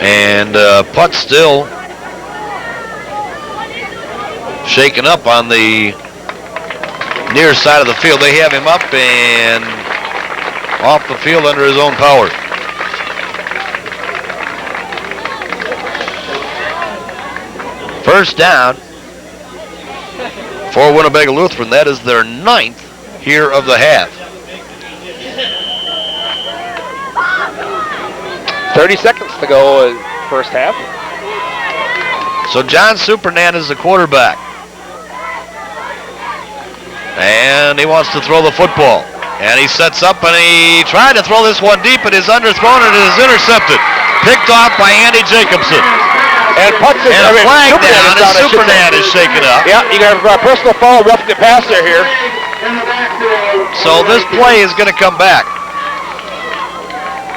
And Putz still shaken up on the near side of the field. They have him up and off the field under his own power. First down for Winnebago Lutheran. That is their 9th here of the half. 30 seconds to go in first half. So John Supernan is the quarterback. And he wants to throw the football. And he sets up and he tried to throw this one deep. It is underthrown and it is intercepted. Picked off by Andy Jacobson. And Putz is a flag down and Supernan is shaken up. Yeah, you got a personal foul, roughing the passer here. So this play is going to come back.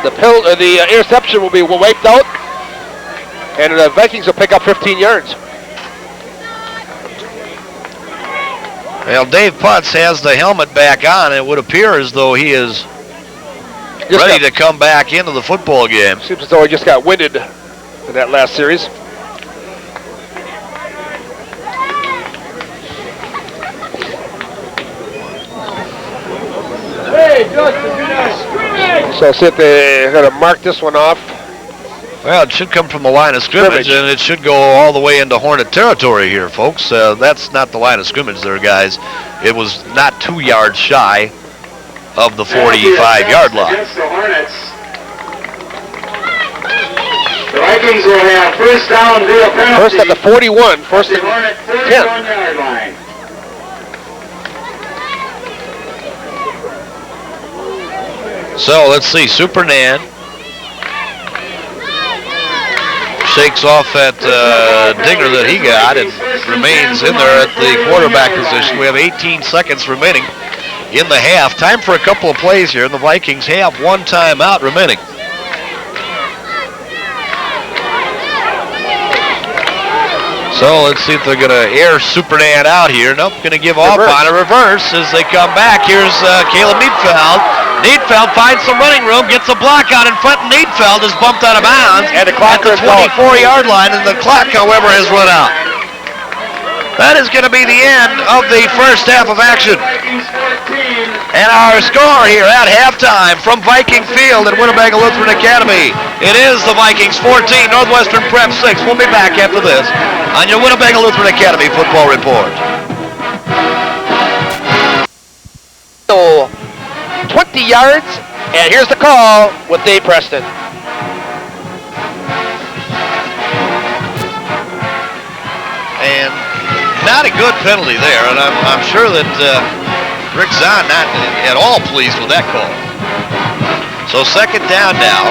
The interception will be wiped out. And the Vikings will pick up 15 yards. Well, Dave Putz has the helmet back on. It would appear as though he is ready to come back into the football game. Seems as though he just got winded in that last series. So see if they're going to mark this one off. Well, it should come from the line of scrimmage, and it should go all the way into Hornet territory here, folks. That's not the line of scrimmage there, guys. It was not 2 yards shy of the 45-yard line. Against the Hornets. The Vikings will have first down via penalty. First at the 41. First at the Hornet 41-yard line. So let's see, Supernan shakes off that dinger that he got and remains in there at the quarterback position. We have 18 seconds remaining in the half. Time for a couple of plays here, and the Vikings have one timeout remaining. So let's see if they're going to air Supernan out here. Nope, going to give off on a reverse as they come back. Here's Caleb Neatfeld. Neatfeld finds some running room, gets a block out in front, and Neatfeld is bumped out of bounds and the clock at the 24-yard line, and the clock, however, has run out. That is going to be the end of the first half of action. And our score here at halftime from Viking Field at Winnebago Lutheran Academy. It is the Vikings 14, Northwestern Prep 6. We'll be back after this on your Winnebago Lutheran Academy football report. 20 yards, and here's the call with Dave Preston. And not a good penalty there, and I'm sure that Rick Zahn not at all pleased with that call. So second down now,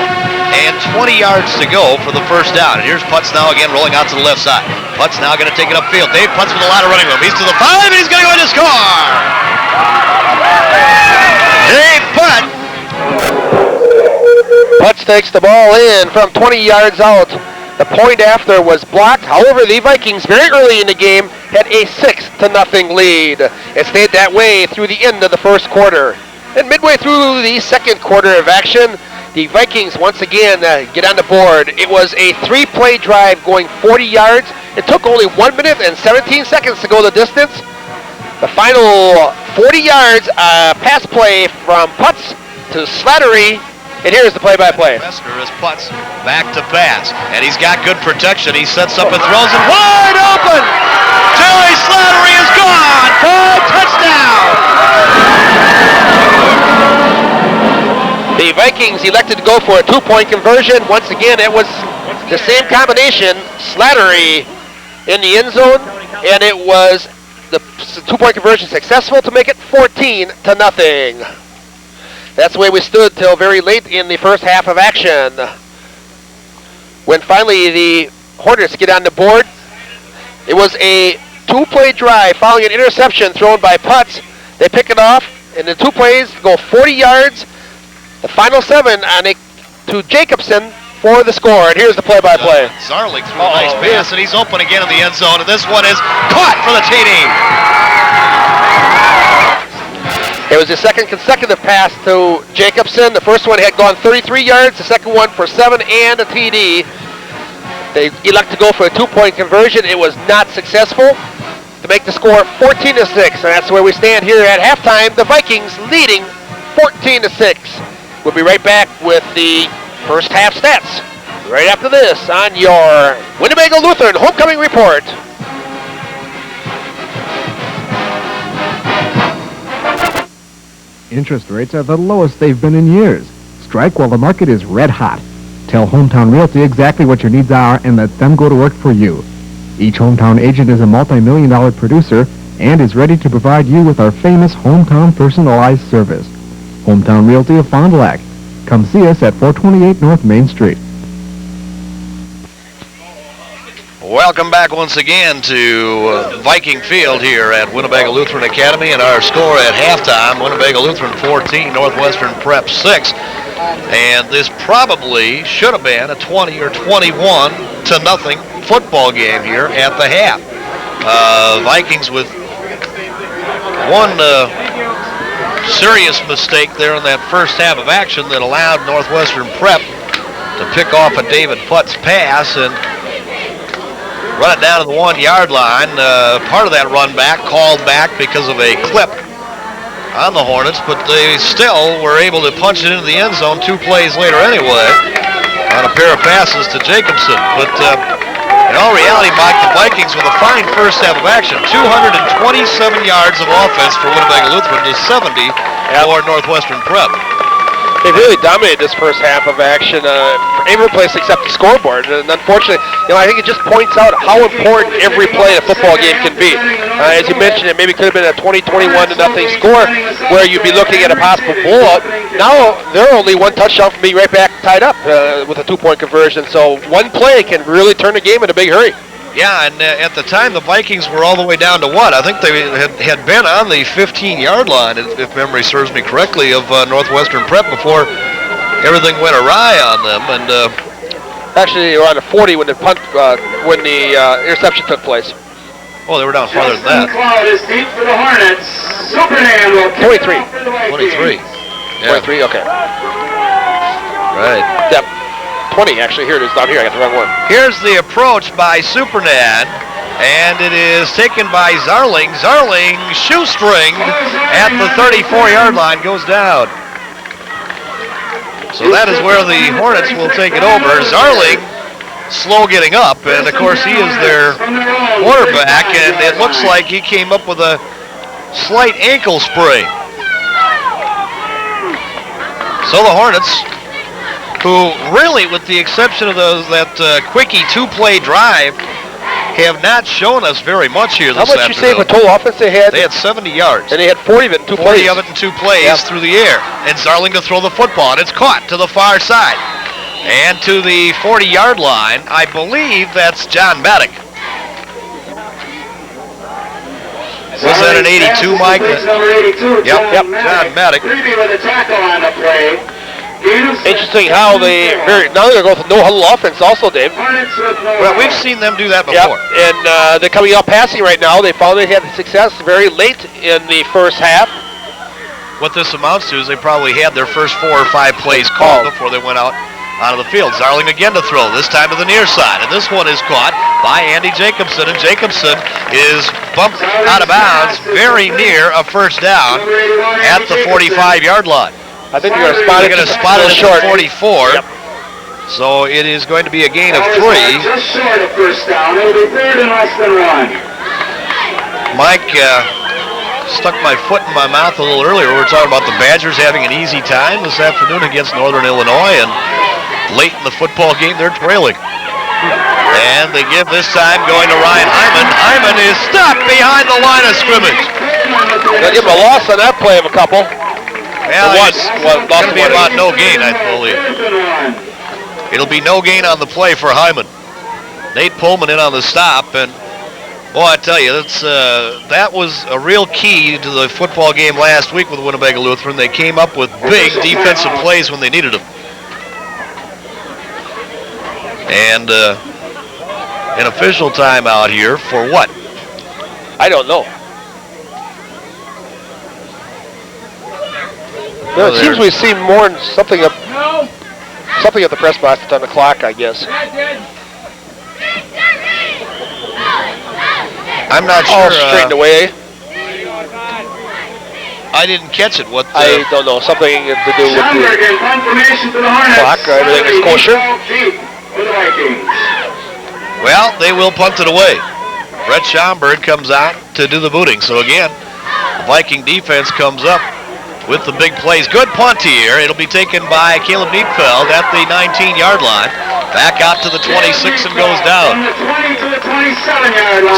and 20 yards to go for the first down. And here's Putz now again rolling out to the left side. Putz now going to take it upfield. Dave Putz with a lot of running room. He's to the 5, and he's going to go in to score! Dave Putz! Putz takes the ball in from 20 yards out. The point after was blocked. However, the Vikings very early in the game had a 6-0 lead. It stayed that way through the end of the first quarter. And midway through the second quarter of action, the Vikings once again get on the board. It was a 3-play drive going 40 yards. It took only 1 minute and 17 seconds to go the distance. The final 40 yards pass play from Putz to Slattery. And here's the play-by-play. Mesker is Putz back to pass, and he's got good protection. He sets up and throws it wide open. Terry Slattery is gone for a touchdown. The Vikings elected to go for a 2-point conversion. Once again, it was the same combination, Slattery in the end zone, and it was the 2-point conversion successful to make it 14-0. That's the way we stood till very late in the first half of action. When finally the Hornets get on the board, it was a 2-play drive following an interception thrown by Putz. They pick it off, and the 2 plays go 40 yards. The final 7 on it to Jacobson for the score. And here's the play-by-play. Zarlik threw a nice pass, and he's open again in the end zone, and this one is caught for the TD. It was the second consecutive pass to Jacobson. The first one had gone 33 yards, the second one for 7 and a TD. They elect to go for a 2-point conversion. It was not successful to make the score 14-6. And that's where we stand here at halftime. The Vikings leading 14-6. We'll be right back with the first half stats right after this on your Winnebago Lutheran Homecoming Report. Interest rates are the lowest they've been in years. Strike while the market is red hot. Tell Hometown Realty exactly what your needs are and let them go to work for you. Each Hometown agent is a multi-million-dollar producer and is ready to provide you with our famous Hometown personalized service. Hometown Realty of Fond du Lac. Come see us at 428 North Main Street. Welcome back once again to Viking Field here at Winnebago Lutheran Academy, and our score at halftime, Winnebago Lutheran 14, Northwestern Prep 6. And this probably should have been a 20 or 21-0 football game here at the half. Vikings with one serious mistake there in that first half of action that allowed Northwestern Prep to pick off a David Putz pass and run it down to the 1-yard line. Part of that run back called back because of a clip on the Hornets, but they still were able to punch it into the end zone 2 plays later anyway on a pair of passes to Jacobson. But in all reality, Mike, the Vikings with a fine first half of action, 227 yards of offense for Winnebago Lutheran to 70 for Northwestern Prep. They really dominated this first half of action, every place except the scoreboard. And unfortunately, I think it just points out how important every play in a football game can be. As you mentioned, it maybe could have been a 20-21-0 score where you'd be looking at a possible blowout. Now they're only one touchdown from being right back tied up with a 2-point conversion. So one play can really turn the game in a big hurry. Yeah, and at the time, the Vikings were all the way down to what? I think they had been on the 15-yard line, if memory serves me correctly, of Northwestern Prep before everything went awry on them. And actually, they were on the 40 when the interception took place. Oh, they were down farther than that. Cloud is deep for the Hornets. Superman will 23. 23. Yeah. 23, okay. Right. Yep. 20, actually. Here it is. Down here. I got the wrong one. Here's the approach by Supernan, and it is taken by Zarling. Zarling, shoestring at the 34-yard line, goes down. So that is where the Hornets will take it over. Zarling, slow getting up, and of course he is their quarterback, and it looks like he came up with a slight ankle sprain. So the Hornets, who really, with the exception of that quickie 2-play drive, have not shown us very much here this afternoon. How much you say for total offense they had? They had 70 yards. And they had 40 of it in 2 plays. 40 of it in 2 plays through the air. And Zarling to throw the football, and it's caught to the far side. And to the 40-yard line, I believe that's John Maddock. Was that an 82, Mike? Number 82. Yep. John Maddock. Creepy with a tackle on the play. Interesting how now they're going with no huddle offense also, Dave. Well, we've seen them do that before. Yep. And they're coming out passing right now. They found they had success very late in the first half. What this amounts to is they probably had their first 4 or 5 plays called before they went out onto the field. Zarling again to throw, this time to the near side. And this one is caught by Andy Jacobson. And Jacobson is bumped out of bounds very near a first down at the 45-yard line. I think they're going to spot it at 44. Yep. So it is going to be a gain of 3. Just short of first down. It'll be 3rd and less than 1. Mike stuck my foot in my mouth a little earlier. We were talking about the Badgers having an easy time this afternoon against Northern Illinois, and late in the football game, they're trailing. And they give this time going to Ryan Hyman. Hyman is stopped behind the line of scrimmage. They'll give him a loss on that play of a couple. Well, it's going to be about no gain, I believe. It'll be no gain on the play for Hyman. Nate Pullman in on the stop, and boy, I tell you, that was a real key to the football game last week with Winnebago Lutheran. They came up with big defensive plays when they needed them. And an official timeout here for what? I don't know. No, it seems we've seen more something at the press box on the clock, I guess. I'm not sure. Straightened away. I didn't catch it. What? I don't know. Something to do with the clock. Everything is kosher. Well, they will punt it away. Brett Schomburg comes out to do the booting. So again, the Viking defense comes up with the big plays. Good punt here. It'll be taken by Caleb Neatfeld at the 19-yard line. Back out to the 26 and goes down.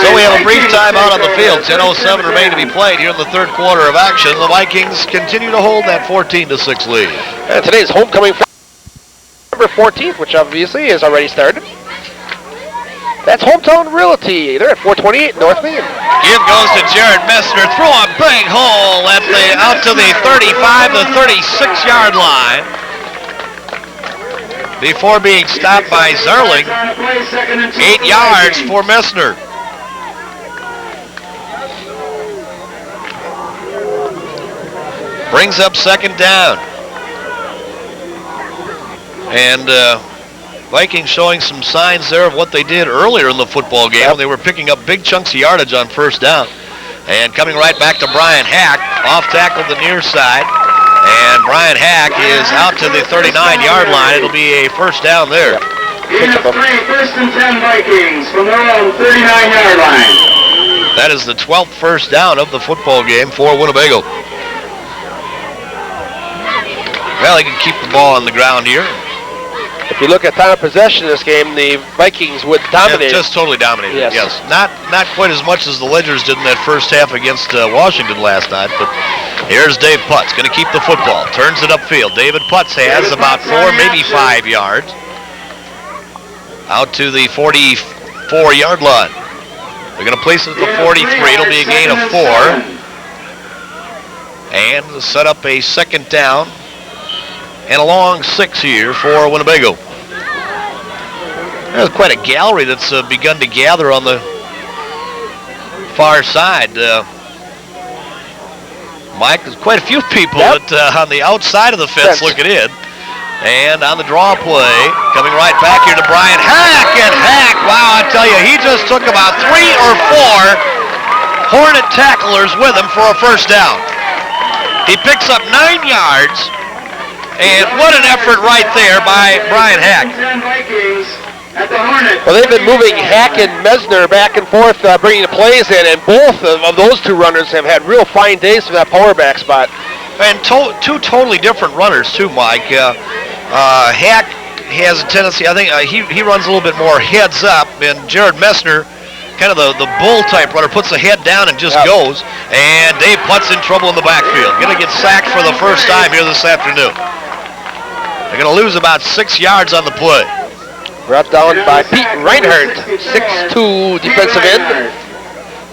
So we have a brief timeout on the field. 10:07 remain to be played here in the third quarter of action. The Vikings continue to hold that 14-6 lead. And today's homecoming November 14th, which obviously is already started. That's Hometown Realty. They're at 428 North Main. Give goes to Jared Messner through a big hole out to the 35 to 36-yard line. before being stopped by Zerling. 8 yards for Messner. Brings up second down. And Vikings showing some signs there of what they did earlier in the football game. They were picking up big chunks of yardage on first down. And coming right back to Brian Hack, off tackle the near side. And Brian Hack is out to the 39-yard line. It'll be a first down there. Gain of 3, first and 10 Vikings from their own 39-yard line. That is the 12th first down of the football game for Winnebago. Well, they can keep the ball on the ground here. If you look at time of possession in this game, the Vikings would dominate. Just totally dominated, yes. Not quite as much as the Ledgers did in that first half against Washington last night, but here's Dave Putz, going to keep the football. Turns it upfield. David Putz has about 4, maybe 5 yards. Out to the 44-yard line. They're going to place it at the 43. It'll be a gain of 4. And set up a second down. And a long 6 here for Winnebago. There's quite a gallery that's begun to gather on the far side. Mike, there's quite a few people that on the outside of the fence looking in. And on the draw play, coming right back here to Brian Hack. And Hack, wow, I tell you, he just took about 3 or 4 Hornet tacklers with him for a first down. He picks up 9 yards. And what an effort right there by Brian Hack. Well, they've been moving Hack and Messner back and forth, bringing the plays in, and both of those two runners have had real fine days from that power back spot. And two totally different runners, too, Mike. Hack has a tendency, I think he runs a little bit more heads up, and Jared Messner, kind of the bull type runner, puts the head down and just goes. And Dave Putz in trouble in the backfield. Going to get sacked for the first time here this afternoon. They're going to lose about 6 yards on the play. Brought down by Pete Reinhardt, 6'2" defensive end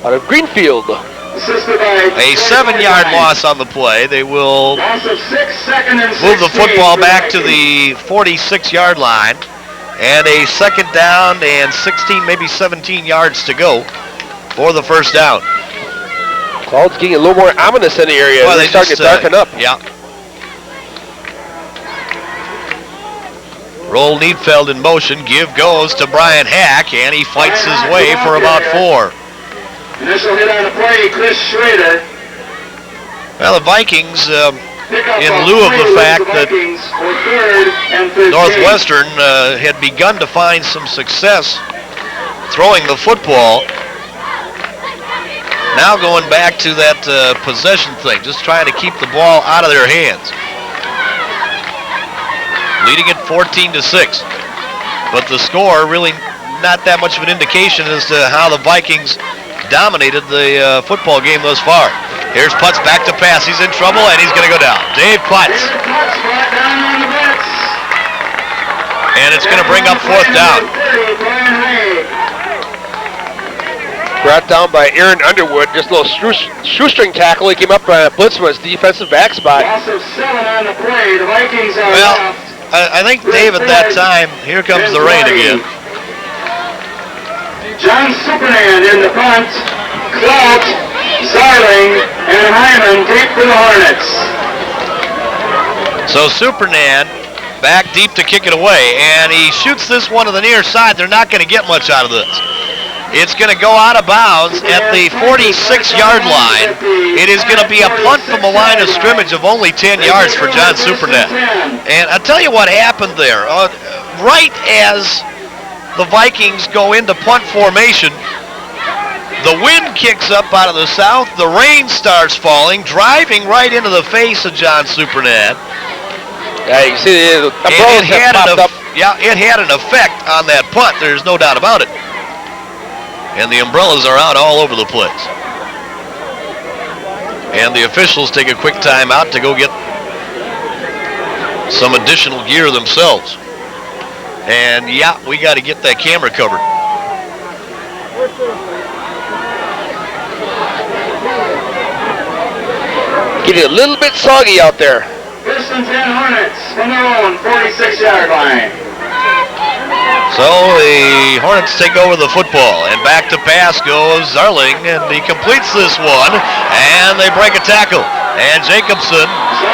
out of Greenfield. A 7-yard loss on the play. They will move the football back to the 46-yard line. And a second down and 16, maybe 17 yards to go for the first down. Clouds getting a little more ominous in the area. Well, they start to darken up. Yeah. Roll Needfeld in motion. Give goes to Brian Hack, and he fights his way for about 4. Initial hit on the play, Chris Schrader. Well, the Vikings, in lieu of the fact that Northwestern had begun to find some success throwing the football, now going back to that possession thing, just trying to keep the ball out of their hands. Leading it 14-6. But the score really not that much of an indication as to how the Vikings dominated the football game thus far. Here's Putz back to pass. He's in trouble, and he's going to go down. Dave Putz. And it's going to bring up fourth down. Brought down by Aaron Underwood. Just a little shoestring tackle. He came up by a blitz from his defensive back spot. Well, I think Dave at that time, here comes the rain again. John Superman in the punt. Clout, Zarling, and Hyman deep for the Hornets. So Superman back deep to kick it away, and he shoots this one to the near side. They're not going to get much out of this. It's going to go out of bounds at the 46-yard line. It is going to be a punt from a line of scrimmage of only 10 yards for John Supernet. And I'll tell you what happened there. Right as the Vikings go into punt formation, the wind kicks up out of the south. The rain starts falling, driving right into the face of John Supernet. Yeah, you see the umbrellas have popped up. Yeah, it had an effect on that punt. There's no doubt about it. And the umbrellas are out all over the place. And the officials take a quick time out to go get some additional gear themselves. And yeah, we got to get that camera covered. Getting a little bit soggy out there. First and 10 Hornets from their own 46-yard line. So the Hornets take over the football, and back to pass goes Zarling, and he completes this one, and they break a tackle. And Jacobson,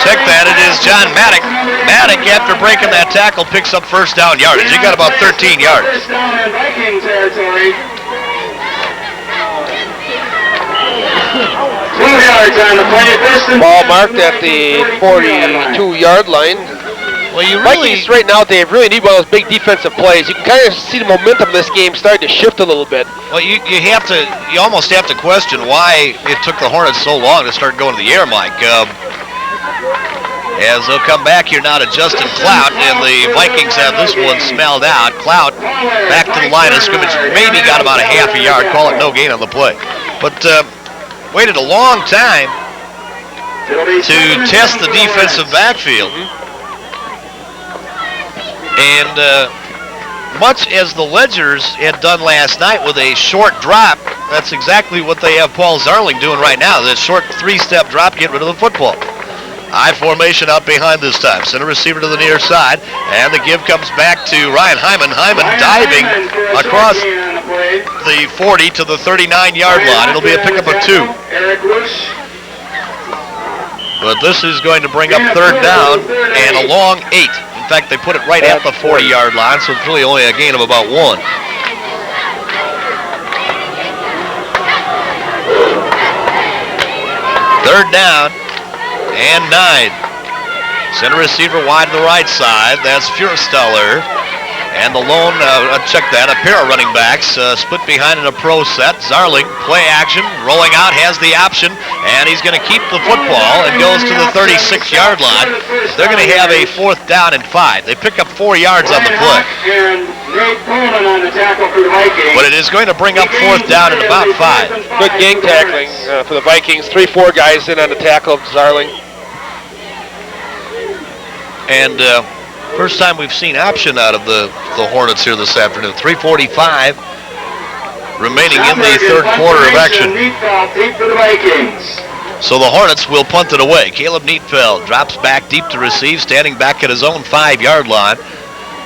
check that, it is John Maddock. Maddock, after breaking that tackle, picks up first down yardage. He got about 13 yards. First down in Viking territory. 2 yards on the play. Ball marked at the 42-yard line. Well, you really... Vikings right now, Dave, really need one of those big defensive plays. You can kind of see the momentum of this game starting to shift a little bit. Well, you almost have to question why it took the Hornets so long to start going to the air, Mike. As they'll come back here now to Justin Clout, and the Vikings have this one smelled out. Clout back to the line of scrimmage, maybe got about a half a yard, call it no gain on the play. But waited a long time to test the defensive backfield. And much as the Ledgers had done last night with a short drop, that's exactly what they have Paul Zarling doing right now. The short 3-step drop, get rid of the football. I formation out behind this time. Center receiver to the near side, and the give comes back to Ryan Hyman. Hyman diving across the 40 to the 39-yard line. It'll be a pickup of 2. But this is going to bring up third down and a long 8. In fact, they put it right at the 40-yard line, so it's really only a gain of about 1. Third down and 9. Center receiver wide to the right side. That's Fursteller. And the lone, check that, a pair of running backs split behind in a pro set. Zarling, play action, rolling out, has the option, and he's going to keep the football and goes to the 36-yard line. They're going to have a 4th down and 5. They pick up 4 yards on the play. But it is going to bring up 4th down and about 5. Good gang tackling for the Vikings. 3-4 guys in on the tackle of Zarling. And first time we've seen option out of the Hornets here this afternoon. 3:45 remaining in the third quarter of action. So the Hornets will punt it away. Caleb Neatfeld drops back deep to receive, standing back at his own 5-yard line.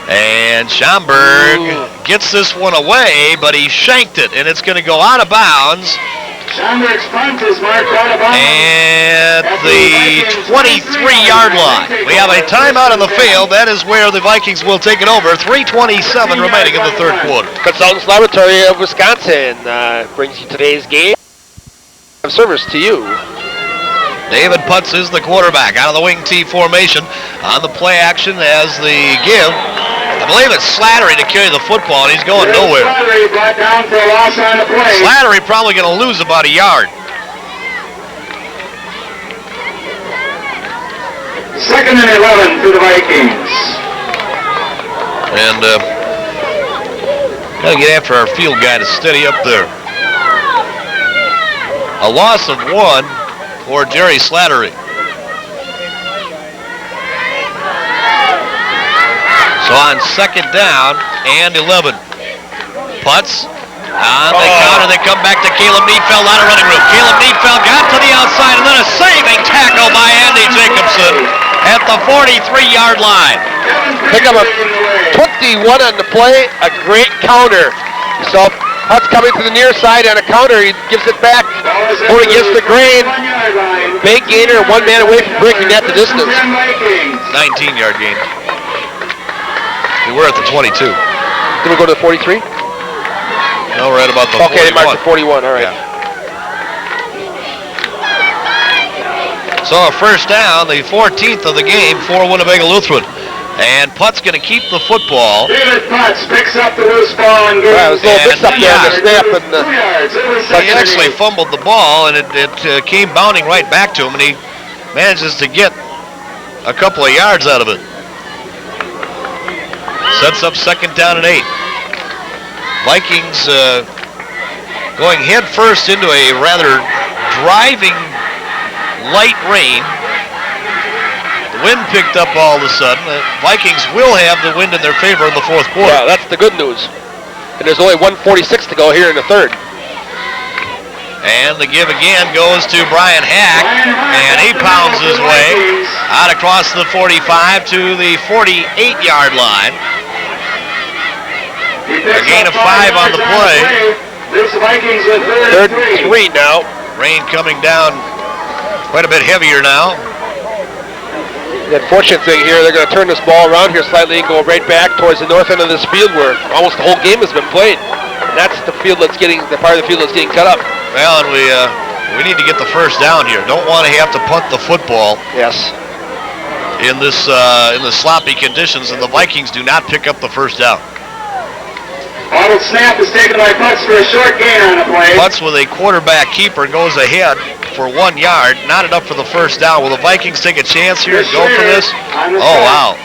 And Schomburg gets this one away, but he shanked it, and it's going to go out of bounds. Schomburg's punt is marked out of bounds at the 23-yard line. We have a timeout on the field. That is where the Vikings will take it over. 3:27 remaining in the third quarter. Consultants Laboratory of Wisconsin brings you today's game of service to you. David Putz is the quarterback out of the wing T formation on the play action as the give. I believe it's Slattery to carry the football, and he's going nowhere. Slattery brought down for a loss on the play. Slattery probably going to lose about a yard. 2nd and 11 for the Vikings. And got to get after our field guy to steady up there. A loss of 1 for Jerry Slattery. So on 2nd down and 11. Putz on the counter. They come back to Caleb Neatfeld out of running room. Caleb Neatfeld got to the outside, and then a saving tackle by Andy Jacobson at the 43-yard line. Pick up a 21 on the play. A great counter. So Putz coming to the near side on a counter. He gives it back. Going against the grain. Big gainer, 1 man away from breaking that to distance. 19-yard gain. We were at the 22. Did we go to the 43? No, we're at about the 41. Okay, they marked the 41, all right. Yeah. So a first down, the 14th of the game for Winnebago Lutheran. And Putz going to keep the football. David Putz picks up the loose ball and goes. It was a little mix up there on the snap. He actually fumbled the ball, and it came bounding right back to him, and he manages to get a couple of yards out of it. Sets up 2nd down and 8. Vikings going head first into a rather driving light rain. The wind picked up all of a sudden. The Vikings will have the wind in their favor in the fourth quarter. Yeah, that's the good news. And there's only 1:46 to go here in the third. And the give again goes to Brian Hack, and he pounds his way out across the 45 to the 48-yard line. A gain of 5 on the play. This Vikings with Third and 3 now. Rain coming down quite a bit heavier now. The unfortunate thing here, they're going to turn this ball around here slightly and go right back towards the north end of this field where almost the whole game has been played. And that's the field that's getting, the part of the field that's getting cut up. Well, and we need to get the first down here. Don't want to have to punt the football. Yes. In the sloppy conditions, and the Vikings do not pick up the first down. Auto snap is taken by Putz for a short gain on the play. Putz with a quarterback keeper goes ahead for 1 yard, not enough for the first down. Will the Vikings take a chance here and go for this? Oh, wow.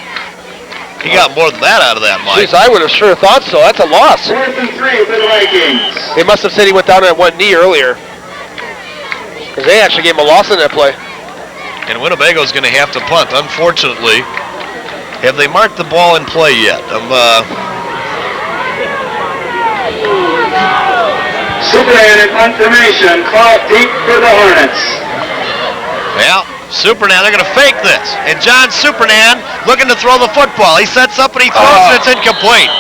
He got more than that out of that, Mike. Jeez, I would have sure thought so. That's a loss. 4th and 3 for the Vikings. They must have said he went down on one knee earlier. Because they actually gave him a loss in that play. And Winnebago's going to have to punt, unfortunately. Have they marked the ball in play yet? Superman in punt formation, caught deep for the Hornets. Well, Superman, they're going to fake this. And John Superman looking to throw the football. He sets up and he throws and it's incomplete.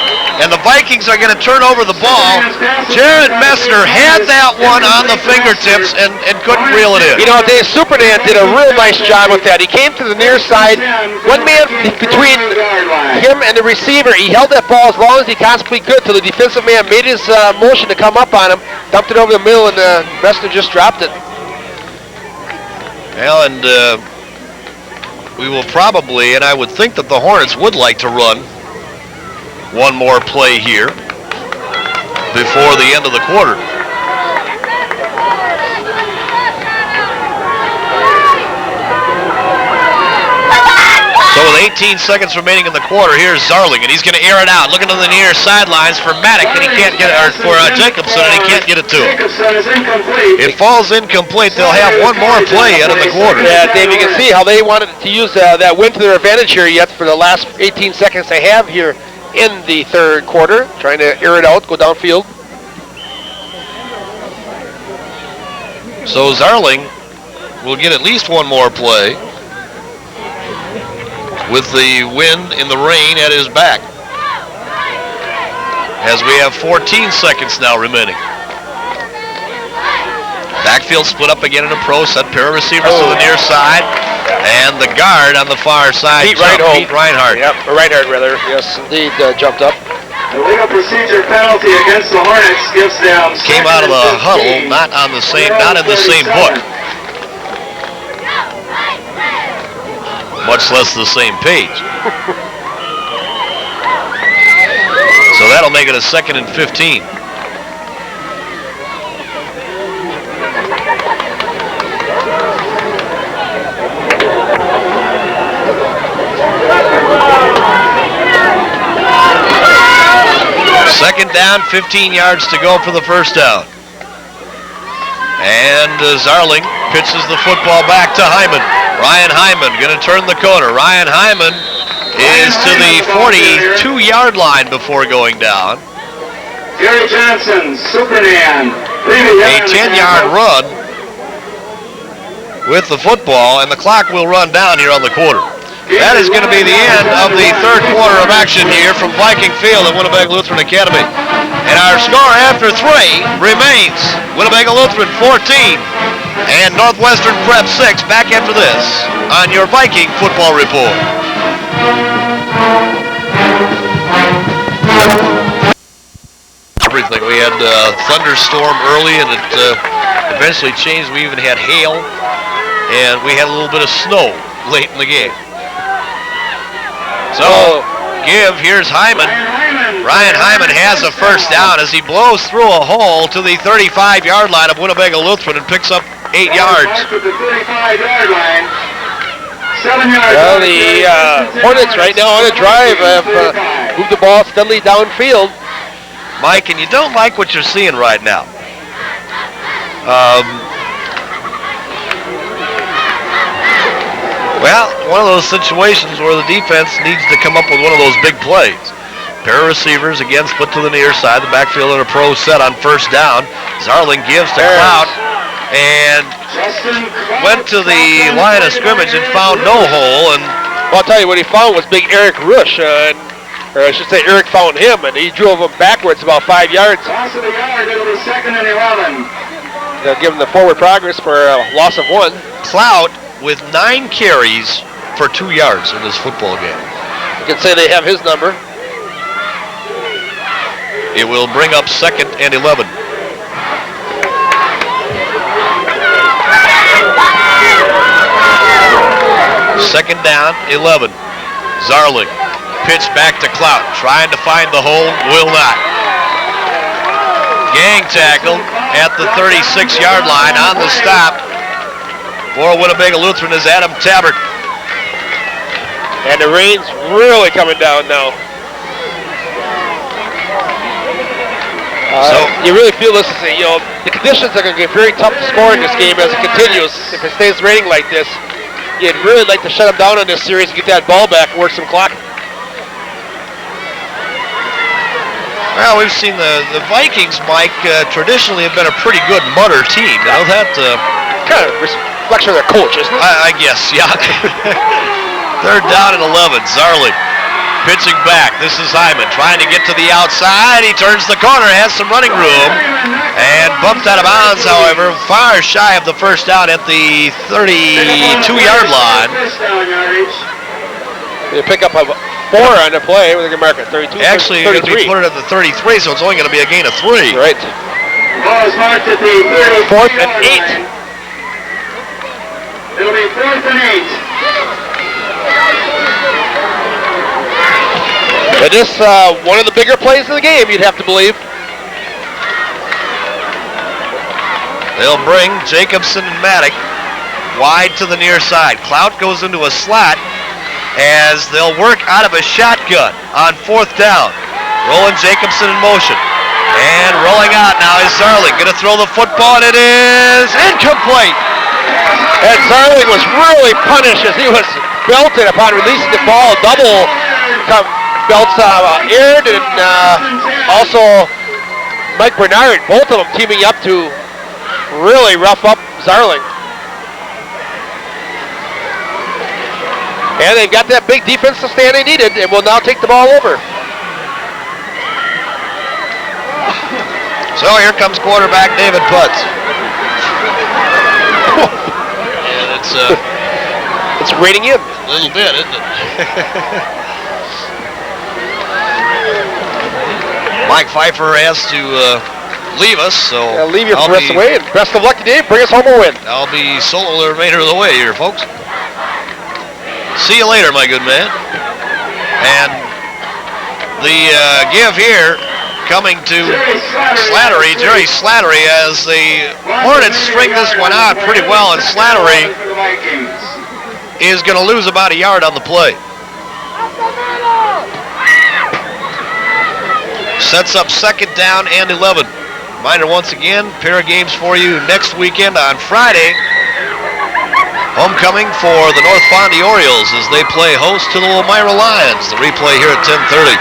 And the Vikings are going to turn over the ball. Jared Messner had that one on the fingertips and couldn't reel it in. You know, Dave, Superman did a real nice job with that. He came to the near side. One man between him and the receiver. He held that ball as long as he possibly could till the defensive man made his motion to come up on him, dumped it over the middle, and Messner just dropped it. Well, and we will probably, and I would think that the Hornets would like to run one more play here before the end of the quarter. So with 18 seconds remaining in the quarter, here's Zarling, and he's going to air it out, looking to the near sidelines for Maddock, and he can't get it, or for Jacobson, and he can't get it to him. Jacobson is incomplete. It falls incomplete. They'll have one more play yet in the quarter. Yeah, Dave, you can see how they wanted to use that win to their advantage here yet for the last 18 seconds they have here in the third quarter, trying to air it out, go downfield. So Zarling will get at least one more play with the wind and the rain at his back, as we have 14 seconds now remaining. Backfield split up again in a pro set, pair of receivers to the near side, and the guard on the far side, Pete Reinhardt. Yep, or Reinhardt rather, yes indeed, jumped up. The legal procedure penalty against the Hornets gives them came out of the huddle, not in the same book, much less the same page. So that'll make it a 2nd and 15. Second down, 15 yards to go for the first down. And Zarling pitches the football back to Hyman. Ryan Hyman going to turn the corner. Ryan Hyman is to the 42-yard line before going down. Gary Johnson, Superman. A 10-yard run with the football, and the clock will run down here on the quarter. That is going to be the end of the third quarter of action here from Viking Field at Winnebago Lutheran Academy. And our score after 3 remains Winnebago Lutheran 14 and Northwestern Prep 6. Back after this on your Viking Football Report. Everything. We had thunderstorm early, and it eventually changed. We even had hail, and we had a little bit of snow late in the game. So, here's Hyman. Ryan Hyman has a first down as he blows through a hole to the 35-yard line of Winnebago Lutheran and picks up 8 yards. The 35-yard line. 7 yards. Well, the Hornets right now on a drive have moved the ball steadily downfield. Mike, and you don't like what you're seeing right now. Well, one of those situations where the defense needs to come up with one of those big plays. Pair of receivers again split to the near side. The backfield in a pro set on first down. Zarling gives to Clout and went to the line of scrimmage and found no hole. And well, I'll tell you what he found was big Eric Rush. Or I should say Eric found him, and he drove him backwards about 5 yards. Loss of a yard, it'll be 2nd and 11. They'll give him the forward progress for a loss of 1. Clout with 9 carries for 2 yards in this football game. You can say they have his number. It will bring up 2nd and 11. Second down, 11. Zarling. Pitch back to Clout, trying to find the hole, will not. Gang tackle at the 36-yard line on the stop for Winnebago Lutheran is Adam Tabbert. And the rain's really coming down now. You really feel this is, the conditions are going to get very tough to score in this game as it continues. If it stays raining like this, you'd really like to shut them down on this series and get that ball back and work some clock. Well, we've seen the Vikings, Mike, traditionally have been a pretty good mutter team. Now that kind of reflection of their coach, isn't it? I guess, yeah. 3rd down and 11. Zarling pitching back. This is Hyman trying to get to the outside. He turns the corner, has some running room, and bumped out of bounds, however, far shy of the first down at the 32-yard line. They pick up a 4 on the play. We're going to mark it 32. Actually, you're going to be put it at the 33, so it's only going to be a gain of 3. Right. Ball is marked at the 4th and 8. It'll be 4th and 8. And this, one of the bigger plays of the game, you'd have to believe. They'll bring Jacobson and Maddock wide to the near side. Clout goes into a slot as they'll work out of a shotgun on 4th down. Roland Jacobson in motion. And rolling out now is Zarling. Going to throw the football, and it is incomplete. And Zarling was really punished as he was belted upon releasing the ball. Double belts aired, and also Mike Bernard, both of them teaming up to really rough up Zarling. And they've got that big defensive stand they needed, and will now take the ball over. So here comes quarterback David Putz. And it's rating in. A little bit, isn't it? Mike Pfeiffer has to leave us, so I'll leave you for the rest of the way, and best of luck today. Bring us home a win. I'll be solo the remainder of the way here, folks. See you later, my good man. And the give here coming to Slattery, Jerry Slattery, as the Hornets string this one out pretty well, and Slattery is going to lose about a yard on the play. Sets up 2nd down and 11. Reminder once again, pair of games for you next weekend on Friday. Homecoming for the North Fondy Orioles as they play host to the Elmira Lions. The replay here at 10:30.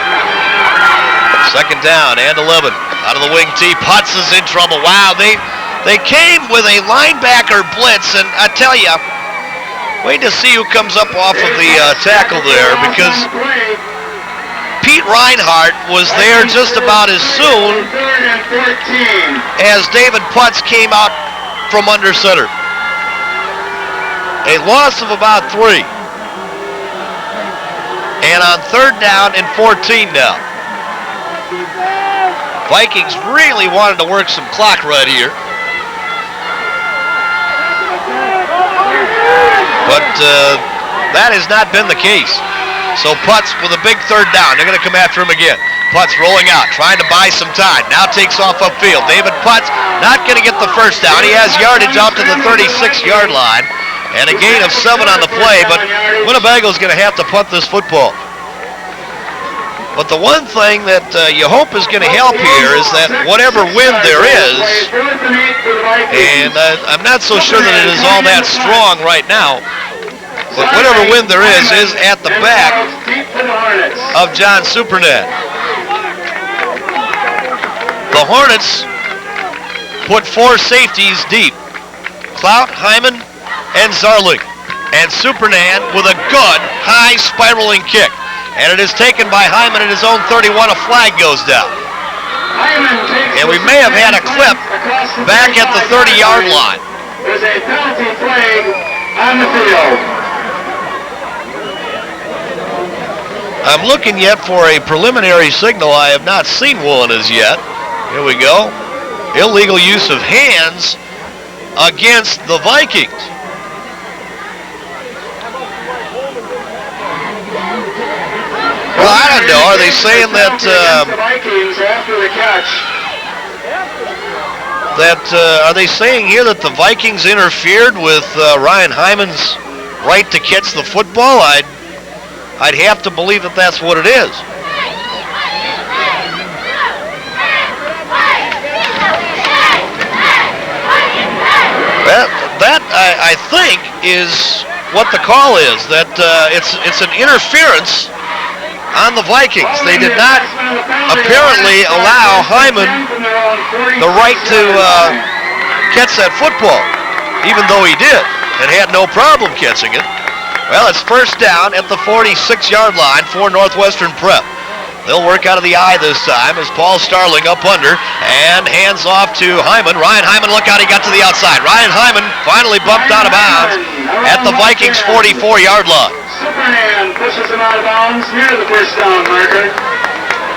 2nd down and 11. Out of the wing tee, Putz is in trouble. Wow, they came with a linebacker blitz, and I tell you, wait to see who comes up off of the tackle there, because Pete Reinhardt was there just about as soon as David Putz came out from under center. A loss of about 3. And on 3rd down and 14 now. Vikings really wanted to work some clock right here. But that has not been the case. So Putz with a big 3rd down. They're going to come after him again. Putz rolling out, trying to buy some time. Now takes off upfield. David Putz not going to get the first down. He has yardage out to the 36-yard line. And a gain of 7 on the play, but Winnebago's going to have to punt this football. But the one thing that you hope is going to help here is that whatever wind there is, and I'm not so sure that it is all that strong right now, but whatever wind there is at the back of John Supernet. The Hornets put 4 safeties deep. Clout, Hyman, and Zarling. And Supernan with a good high spiraling kick. And it is taken by Hyman at his own 31. A flag goes down. And we may have had a clip back at the 30-yard line. There's a penalty flag on the field. I'm looking yet for a preliminary signal. I have not seen one as yet. Here we go. Illegal use of hands against the Vikings. Well, I don't know. Are they saying that are they saying here that the Vikings interfered with Ryan Hyman's right to catch the football? I'd have to believe that that's what it is. That I think is what the call is. That it's an interference on the Vikings. They did not apparently allow Hyman the right to catch that football, even though he did and had no problem catching it. Well, it's first down at the 46-yard line for Northwestern Prep. They'll work out of the eye this time as Paul Starling up under and hands off to Hyman. Ryan Hyman, look out, he got to the outside. Ryan Hyman finally bumped out of bounds at the Vikings' 44-yard line. Superman pushes him out of bounds near the first down marker.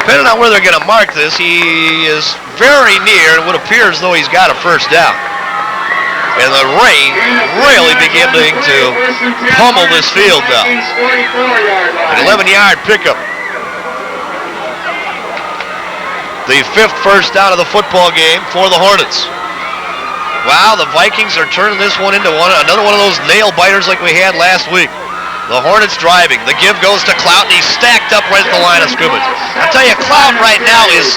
Depending on where they're going to mark this, he is very near what appears though he's got a first down. And the rain really beginning to pummel this field now. An 11-yard pickup. The 5th first down of the football game for the Hornets. Wow, the Vikings are turning this one into another one of those nail biters like we had last week. The Hornets driving. The give goes to Clout, and he's stacked up right at the line of scrimmage. I'll tell you, Clout right now is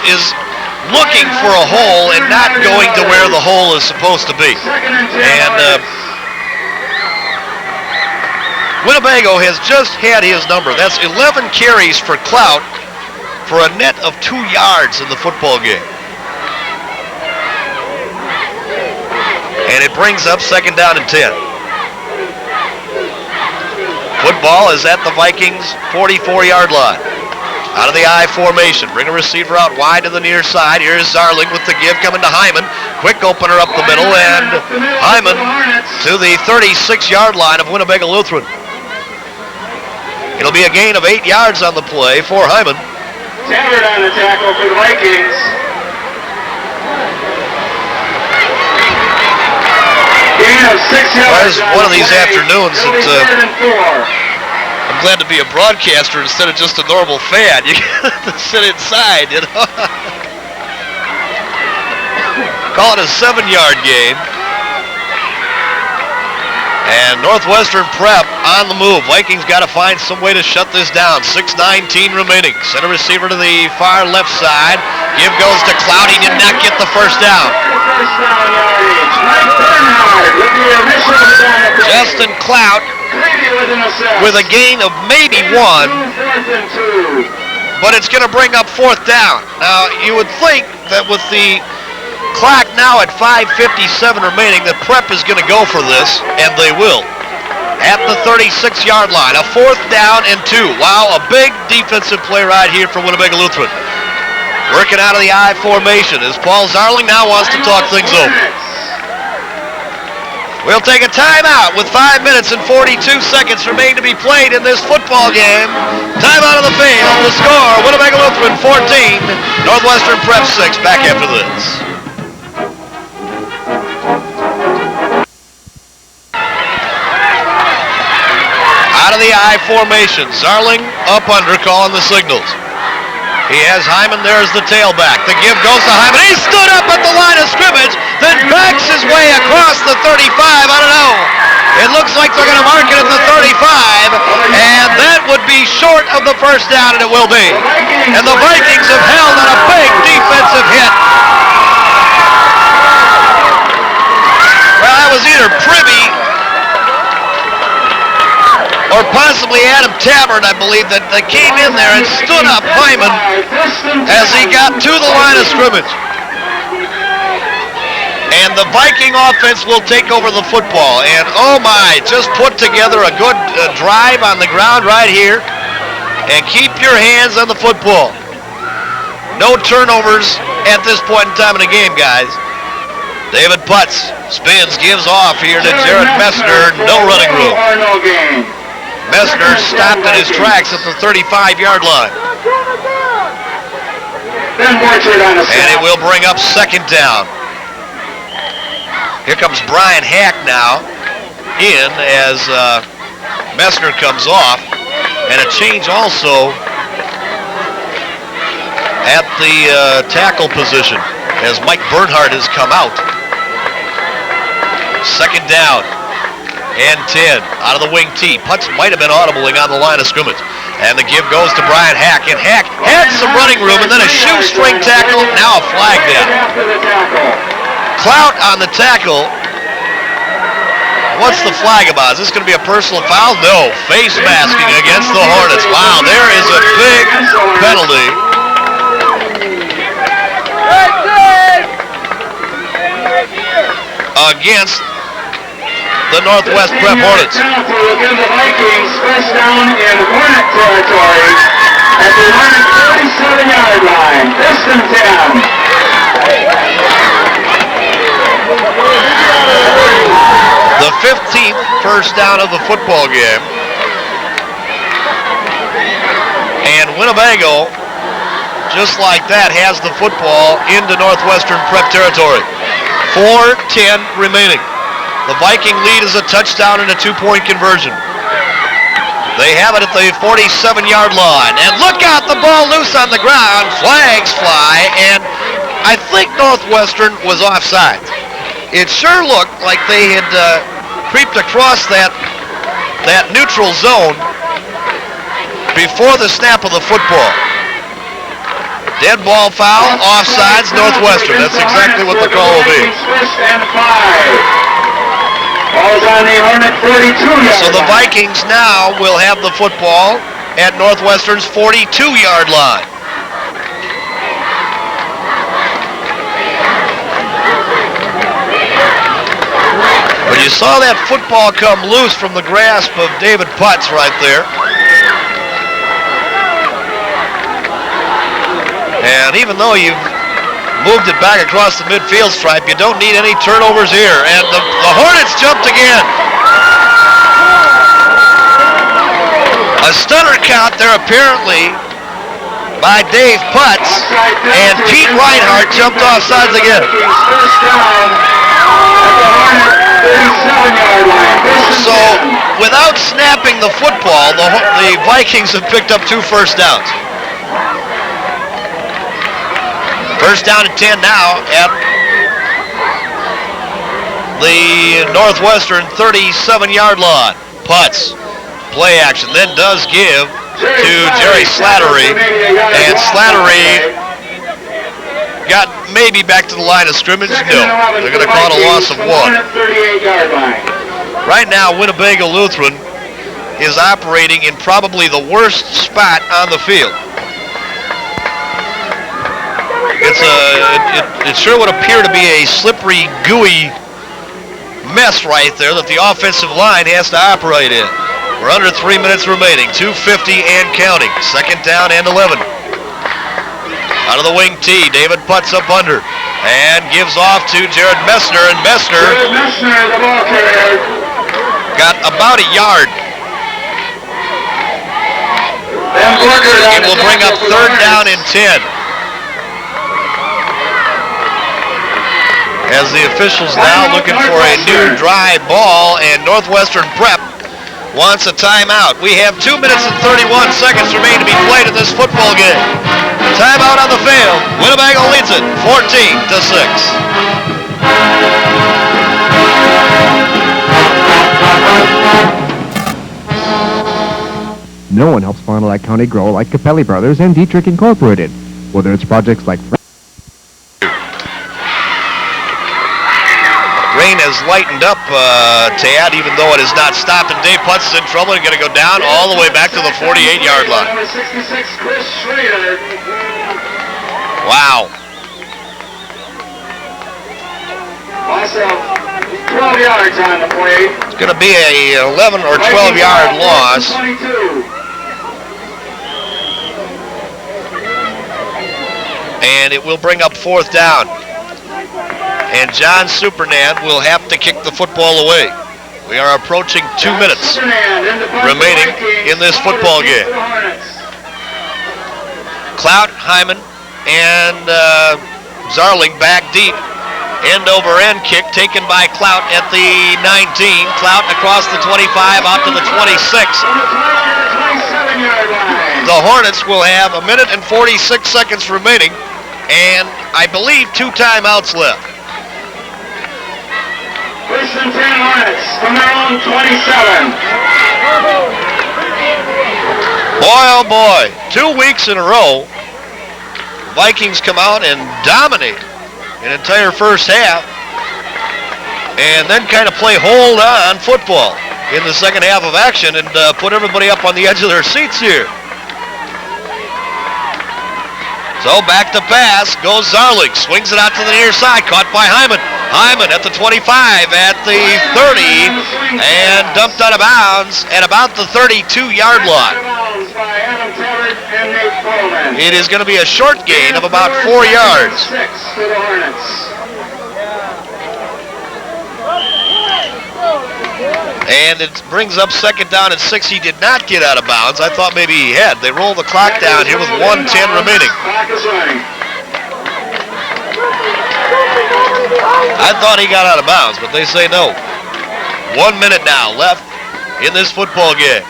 looking for a hole and not going to where the hole is supposed to be. And Winnebago has just had his number. That's 11 carries for Clout for a net of 2 yards in the football game. And it brings up second down and 10. Football is at the Vikings' 44-yard line. Out of the I formation. Bring a receiver out wide to the near side. Here's Zarling with the give coming to Hyman. Quick opener up the middle, and Hyman to the 36-yard line of Winnebago Lutheran. It'll be a gain of 8 yards on the play for Hyman. Taggart on the tackle for the Vikings. Gain of 6 yards. Well, it's one of these afternoons that I'm glad to be a broadcaster instead of just a normal fan. You get to sit inside, you know. Call it a 7-yard gain. And Northwestern Prep on the move. Vikings got to find some way to shut this down. 6:19 remaining. Center receiver to the far left side. Give goes to Clout. He did not get the first down. Justin Clout with a gain of maybe 1. But it's going to bring up 4th down. Now, you would think that with the clock now at 5:57 remaining, that Prep is going to go for this, and they will. At the 36-yard line, a 4th down and 2. Wow, a big defensive play right here for Winnebago Lutheran. Working out of the I formation as Paul Zarling now wants to talk things over. We'll take a timeout with 5 minutes and 42 seconds remaining to be played in this football game. Timeout of the field. The score, Winnebago Lutheran 14, Northwestern Prep 6. Back after this. Out of the I formation. Zarling up under calling the signals. He has Hyman there as the tailback. The give goes to Hyman. He stood up at the line of scrimmage, then backs his way across the 35. I don't know. It looks like they're going to mark it at the 35, and that would be short of the first down, and it will be. And the Vikings have held on a big defensive hit. Well, that was either Pribby or possibly Adam Tabbert, I believe, that came in there and stood up Hyman as he got to the line of scrimmage. And the Viking offense will take over the football. And, oh my, just put together a good drive on the ground right here. and keep your hands on the football. No turnovers at this point in time in the game, guys. David Putz spins, gives off here to Jared Messner. No running room. Messner stopped in his tracks at the 35-yard line. And it will bring up second down. Here comes Brian Hack now in as Messner comes off. And a change also at the tackle position as Mike Bernhardt has come out. Second down and 10 out of the wing tee. Putz might have been audibling on the line of scrimmage. And the give goes to Brian Hack. And Hack had some running room and then a shoestring tackle. Now a flag down. Clout on the tackle. What's the flag about? Is this going to be a personal foul? No. Face masking against the Hornets. Wow, there is a big penalty. Against the Northwest Prep Hornets. Will give the Vikings first down in Hornet territory at the Hornet 37-yard line. First and 10. The 15th first down of the football game. And Winnebago, just like that, has the football into Northwestern Prep territory. 4:10 remaining. The Viking lead is a touchdown and a two-point conversion. They have it at the 47-yard line. And look out, the ball loose on the ground. Flags fly, and I think Northwestern was offside. It sure looked like they had creeped across that neutral zone before the snap of the football. Dead ball foul, offsides, Northwestern. That's exactly what the call will be. First and 5. Ball's on the Hornet 42-yard So the Vikings now will have the football at Northwestern's 42-yard line. But you saw that football come loose from the grasp of David Putz right there. And even though you've moved it back across the midfield stripe, you don't need any turnovers here. And the Hornets jumped again. A stunner count there apparently by Dave Putz. And Pete Reinhardt jumped off sides again. First down at the Hornet 37-yard line. So without snapping the football, the Vikings have picked up 2 first downs. First down and 10 now at the Northwestern 37-yard line. Putz, play action, then does give to Jerry Slattery. And Slattery got maybe back to the line of scrimmage. No, they're going to call it a loss of 1. Right now, Winnebago Lutheran is operating in probably the worst spot on the field. It sure would appear to be a slippery, gooey mess right there that the offensive line has to operate in. We're under 3 minutes remaining, 2:50 and counting. Second down and 11. Out of the wing tee, David Putz up under and gives off to Jared Messner, and Messner the ball carrier, got about a yard. It will bring up third down and 10. As the officials now looking for a new dry ball, and Northwestern Prep wants a timeout. We have 2 minutes and 31 seconds remain to be played in this football game. Timeout on the field. Winnebago leads it 14-6. No one helps Fond du Lac County grow like Capelli Brothers and Dietrich Incorporated. Whether it's projects like Rain has lightened up, Tad, even though it has not stopped, and Dave Putz is in trouble and going to go down all the way back to the 48-yard line. Number 66, Chris Schrader. Wow. Loss of 12 yards on the play. It's going to be a 11 or 12-yard loss. 22. And it will bring up 4th down. And John Supernan will have to kick the football away. We are approaching 2 minutes remaining in this football game. Clout, Hyman, and Zarling back deep. End over end kick taken by Clout at the 19. Clout across the 25 out to the 26. The Hornets will have 1 minute and 46 seconds remaining, and I believe 2 timeouts left. First and 10 Hornets from their own 27. Boy, oh boy, 2 weeks in a row, Vikings come out and dominate an entire first half and then kind of play hold on football in the second half of action and put everybody up on the edge of their seats here. So back to pass goes Zarling, swings it out to the near side, caught by Hyman. Hyman at the 25, at the 30, and dumped out of bounds at about the 32-yard line. It is going to be a short gain of about 4 yards. And it brings up 2nd down and 6. He did not get out of bounds. I thought maybe he had. They roll the clock down here with 1:10 remaining. I thought he got out of bounds, but they say no. 1 minute now left in this football game.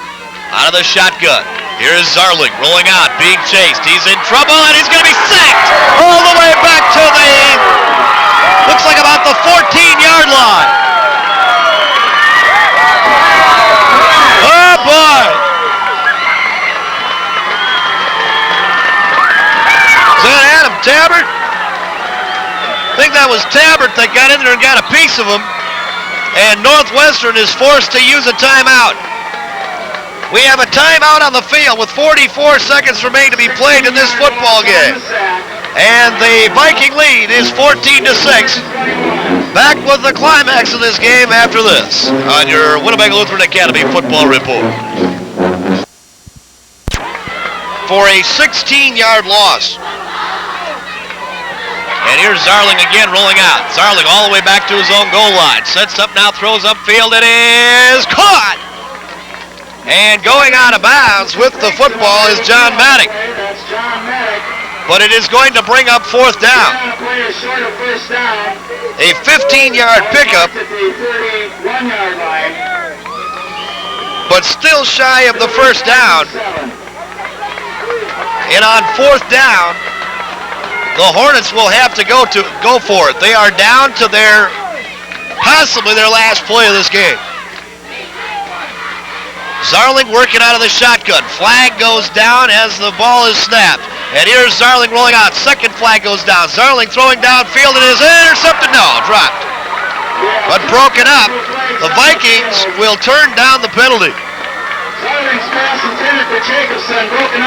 Out of the shotgun. Here is Zarling rolling out, being chased. He's in trouble, and he's going to be sacked all the way back to the, looks like about the 14-yard line. Oh, boy. Is that Adam Tabbert? I think that was Tabbert that got in there and got a piece of him. And Northwestern is forced to use a timeout. We have a timeout on the field with 44 seconds remaining to be played in this football game. And the Viking lead is 14-6. Back with the climax of this game after this on your Winnebago Lutheran Academy football report. For a 16-yard loss. And here's Zarling again rolling out. Zarling all the way back to his own goal line. Sets up now, throws upfield. It is caught! And going out of bounds with the football is John Maddock. But it is going to bring up 4th down. A 15-yard pickup. But still shy of the first down. And on 4th down, the Hornets will have to go for it. They are down to possibly their last play of this game. Zarling working out of the shotgun. Flag goes down as the ball is snapped. And here's Zarling rolling out. 2nd flag goes down. Zarling throwing downfield. It is intercepted. No, dropped. But broken up. The Vikings will turn down the penalty.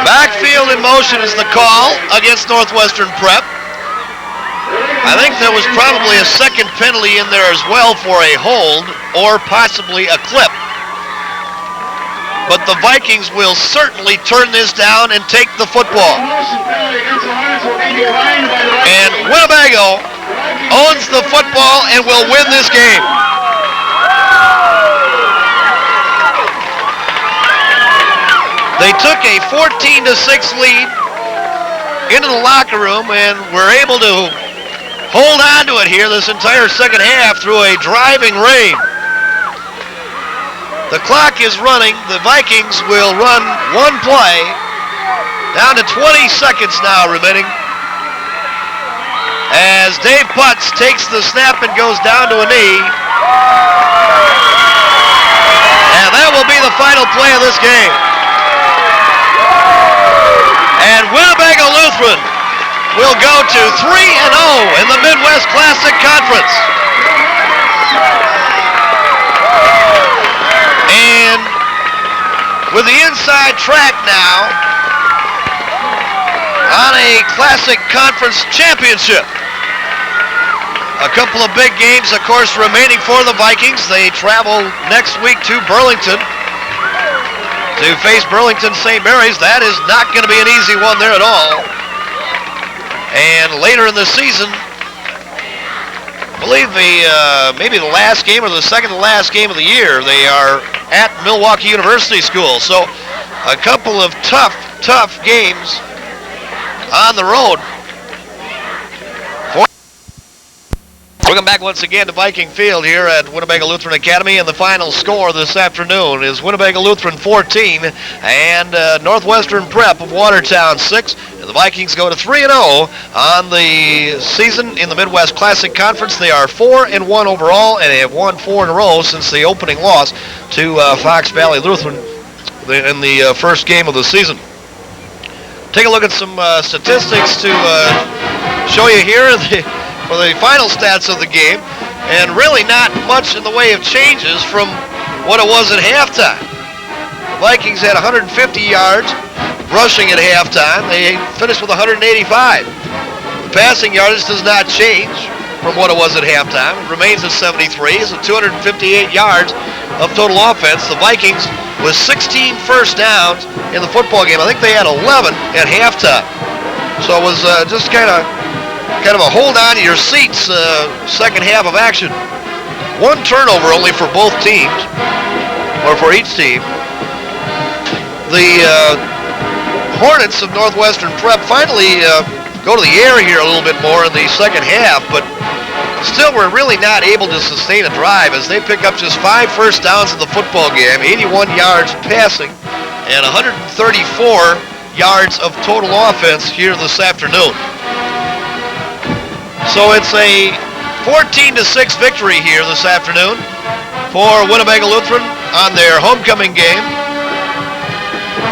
Backfield in motion is the call against Northwestern Prep. I think there was probably a 2nd penalty in there as well for a hold or possibly a clip. But the Vikings will certainly turn this down and take the football. And Winnebago owns the football and will win this game. They took a 14-6 lead into the locker room and were able to hold on to it here this entire second half through a driving rain. The clock is running. The Vikings will run one play. Down to 20 seconds now remaining. As Dave Putz takes the snap and goes down to a knee. And that will be the final play of this game. And Winnebago Lutheran will go to 3-0 in the Midwest Classic Conference. And with the inside track now on a Classic Conference championship. A couple of big games, of course, remaining for the Vikings. They travel next week to Burlington to face Burlington St. Mary's. That is not going to be an easy one there at all. And later in the season, I believe maybe the last game or the second to last game of the year, they are at Milwaukee University School. So a couple of tough games on the road. Welcome back once again to Viking Field here at Winnebago Lutheran Academy, and the final score this afternoon is Winnebago Lutheran 14 and Northwestern Prep of Watertown 6. And the Vikings go to 3-0 on the season in the Midwest Classic Conference. They are 4-1 overall, and they have won 4 in a row since the opening loss to Fox Valley Lutheran in the first game of the season. Take a look at some statistics to show you here for the final stats of the game, and really not much in the way of changes from what it was at halftime. The Vikings had 150 yards rushing at halftime. They finished with 185. The passing yardage does not change from what it was at halftime. It remains at 73. It's at 258 yards of total offense. The Vikings with 16 first downs in the football game. I think they had 11 at halftime. So it was just kind of a hold on to your seats second half of action. 1 turnover only for both teams, or for each team. The Hornets of Northwestern Prep finally go to the air here a little bit more in the second half, but still we're really not able to sustain a drive as they pick up just 5 first downs in the football game, 81 yards passing, and 134 yards of total offense here this afternoon. So it's a 14-6 victory here this afternoon for Winnebago Lutheran on their homecoming game.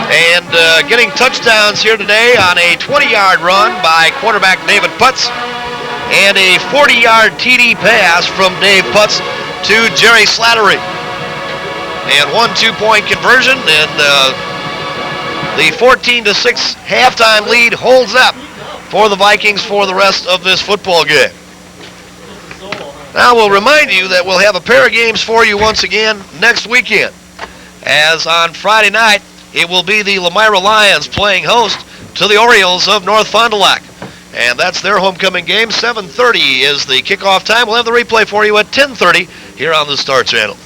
And getting touchdowns here today on a 20-yard run by quarterback David Putz and a 40-yard TD pass from Dave Putz to Jerry Slattery. And 1 2-point conversion, and the 14-6 halftime lead holds up for the Vikings for the rest of this football game. Now we'll remind you that we'll have a pair of games for you once again next weekend. As on Friday night, it will be the Lemira Lions playing host to the Orioles of North Fond du Lac. And that's their homecoming game. 7:30 is the kickoff time. We'll have the replay for you at 10:30 here on the Star Channel.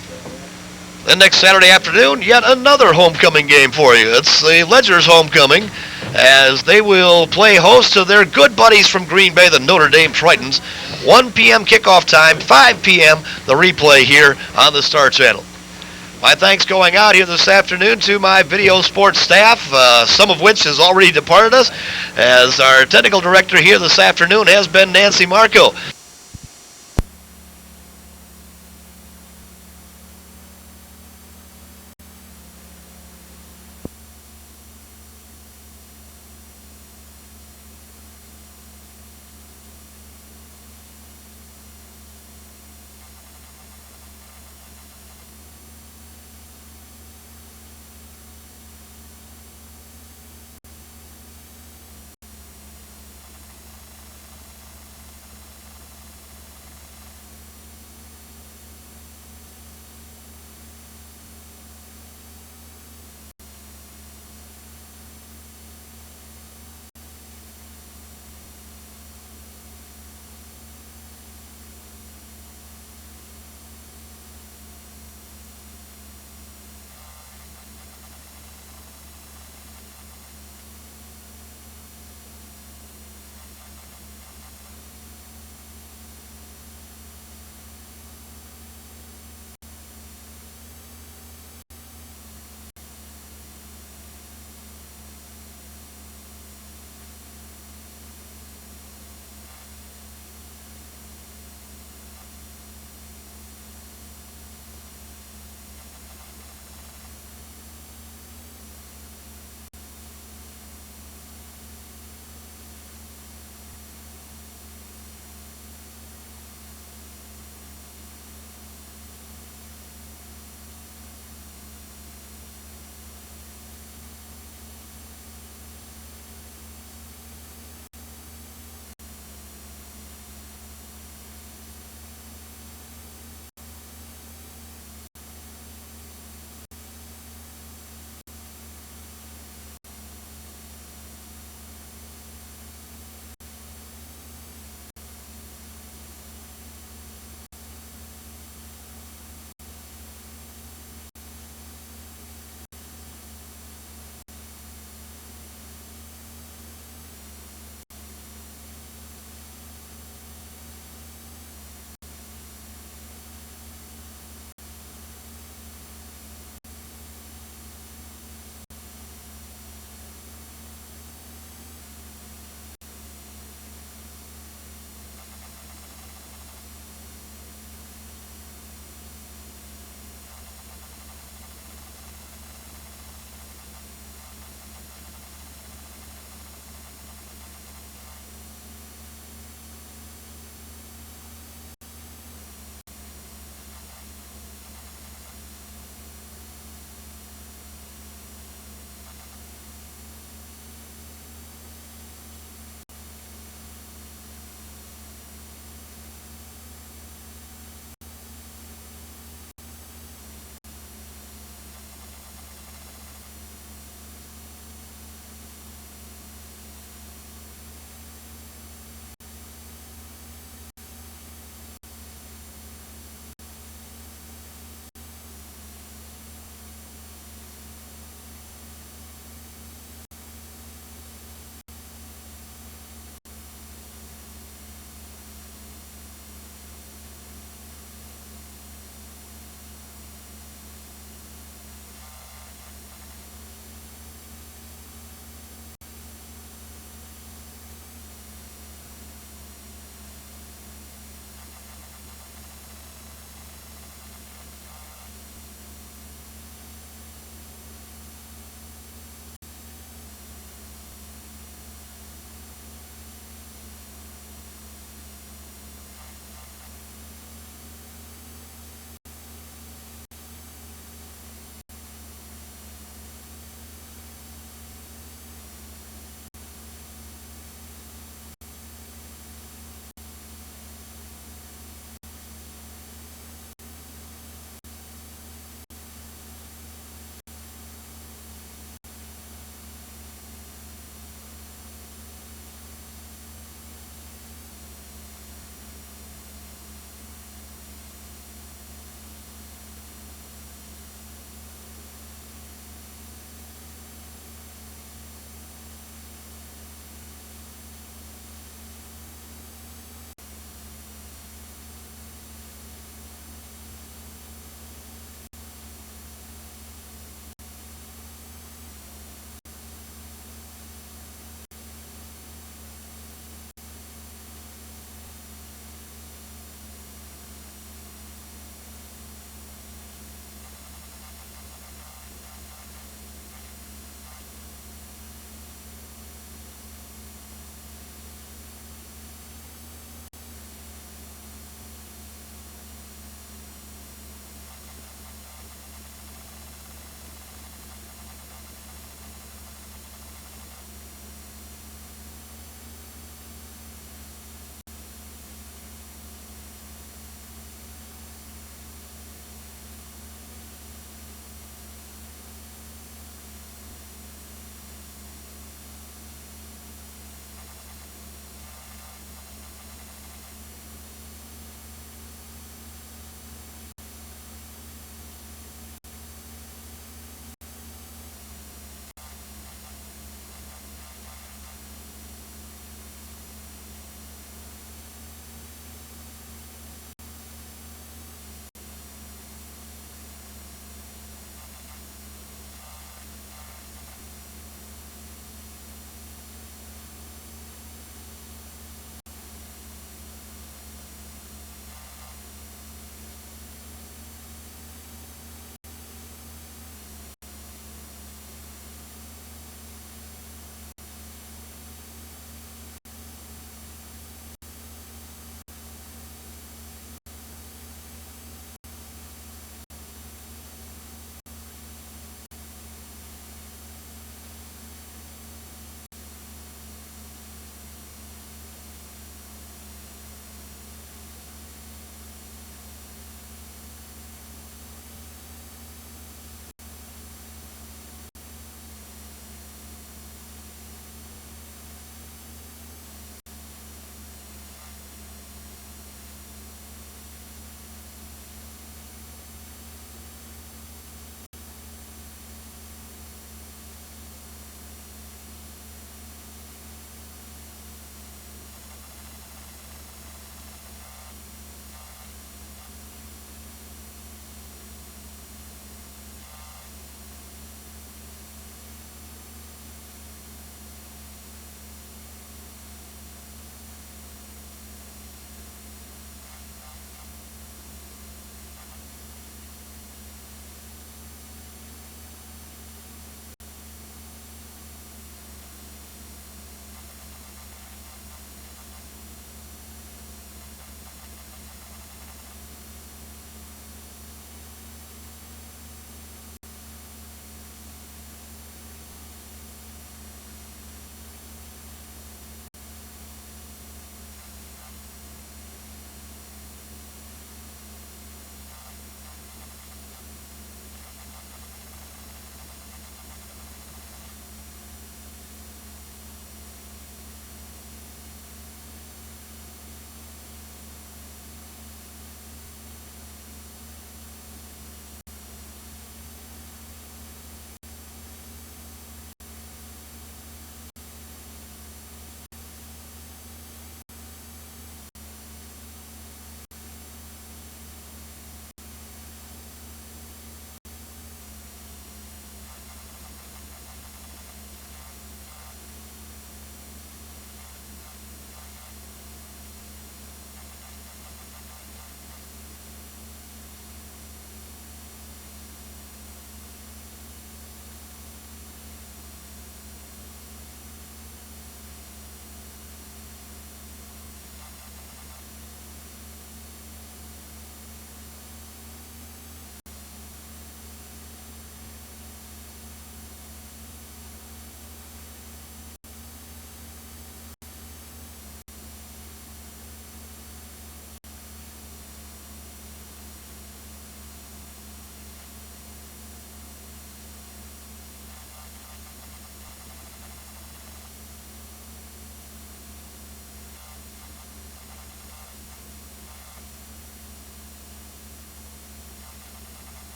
Then next Saturday afternoon, yet another homecoming game for you. It's the Ledger's homecoming, as they will play host to their good buddies from Green Bay, the Notre Dame Tritons. 1 p.m. kickoff time, 5 p.m. the replay here on the Star Channel. My thanks going out here this afternoon to my video sports staff, some of which has already departed us, as our technical director here this afternoon has been Nancy Marco.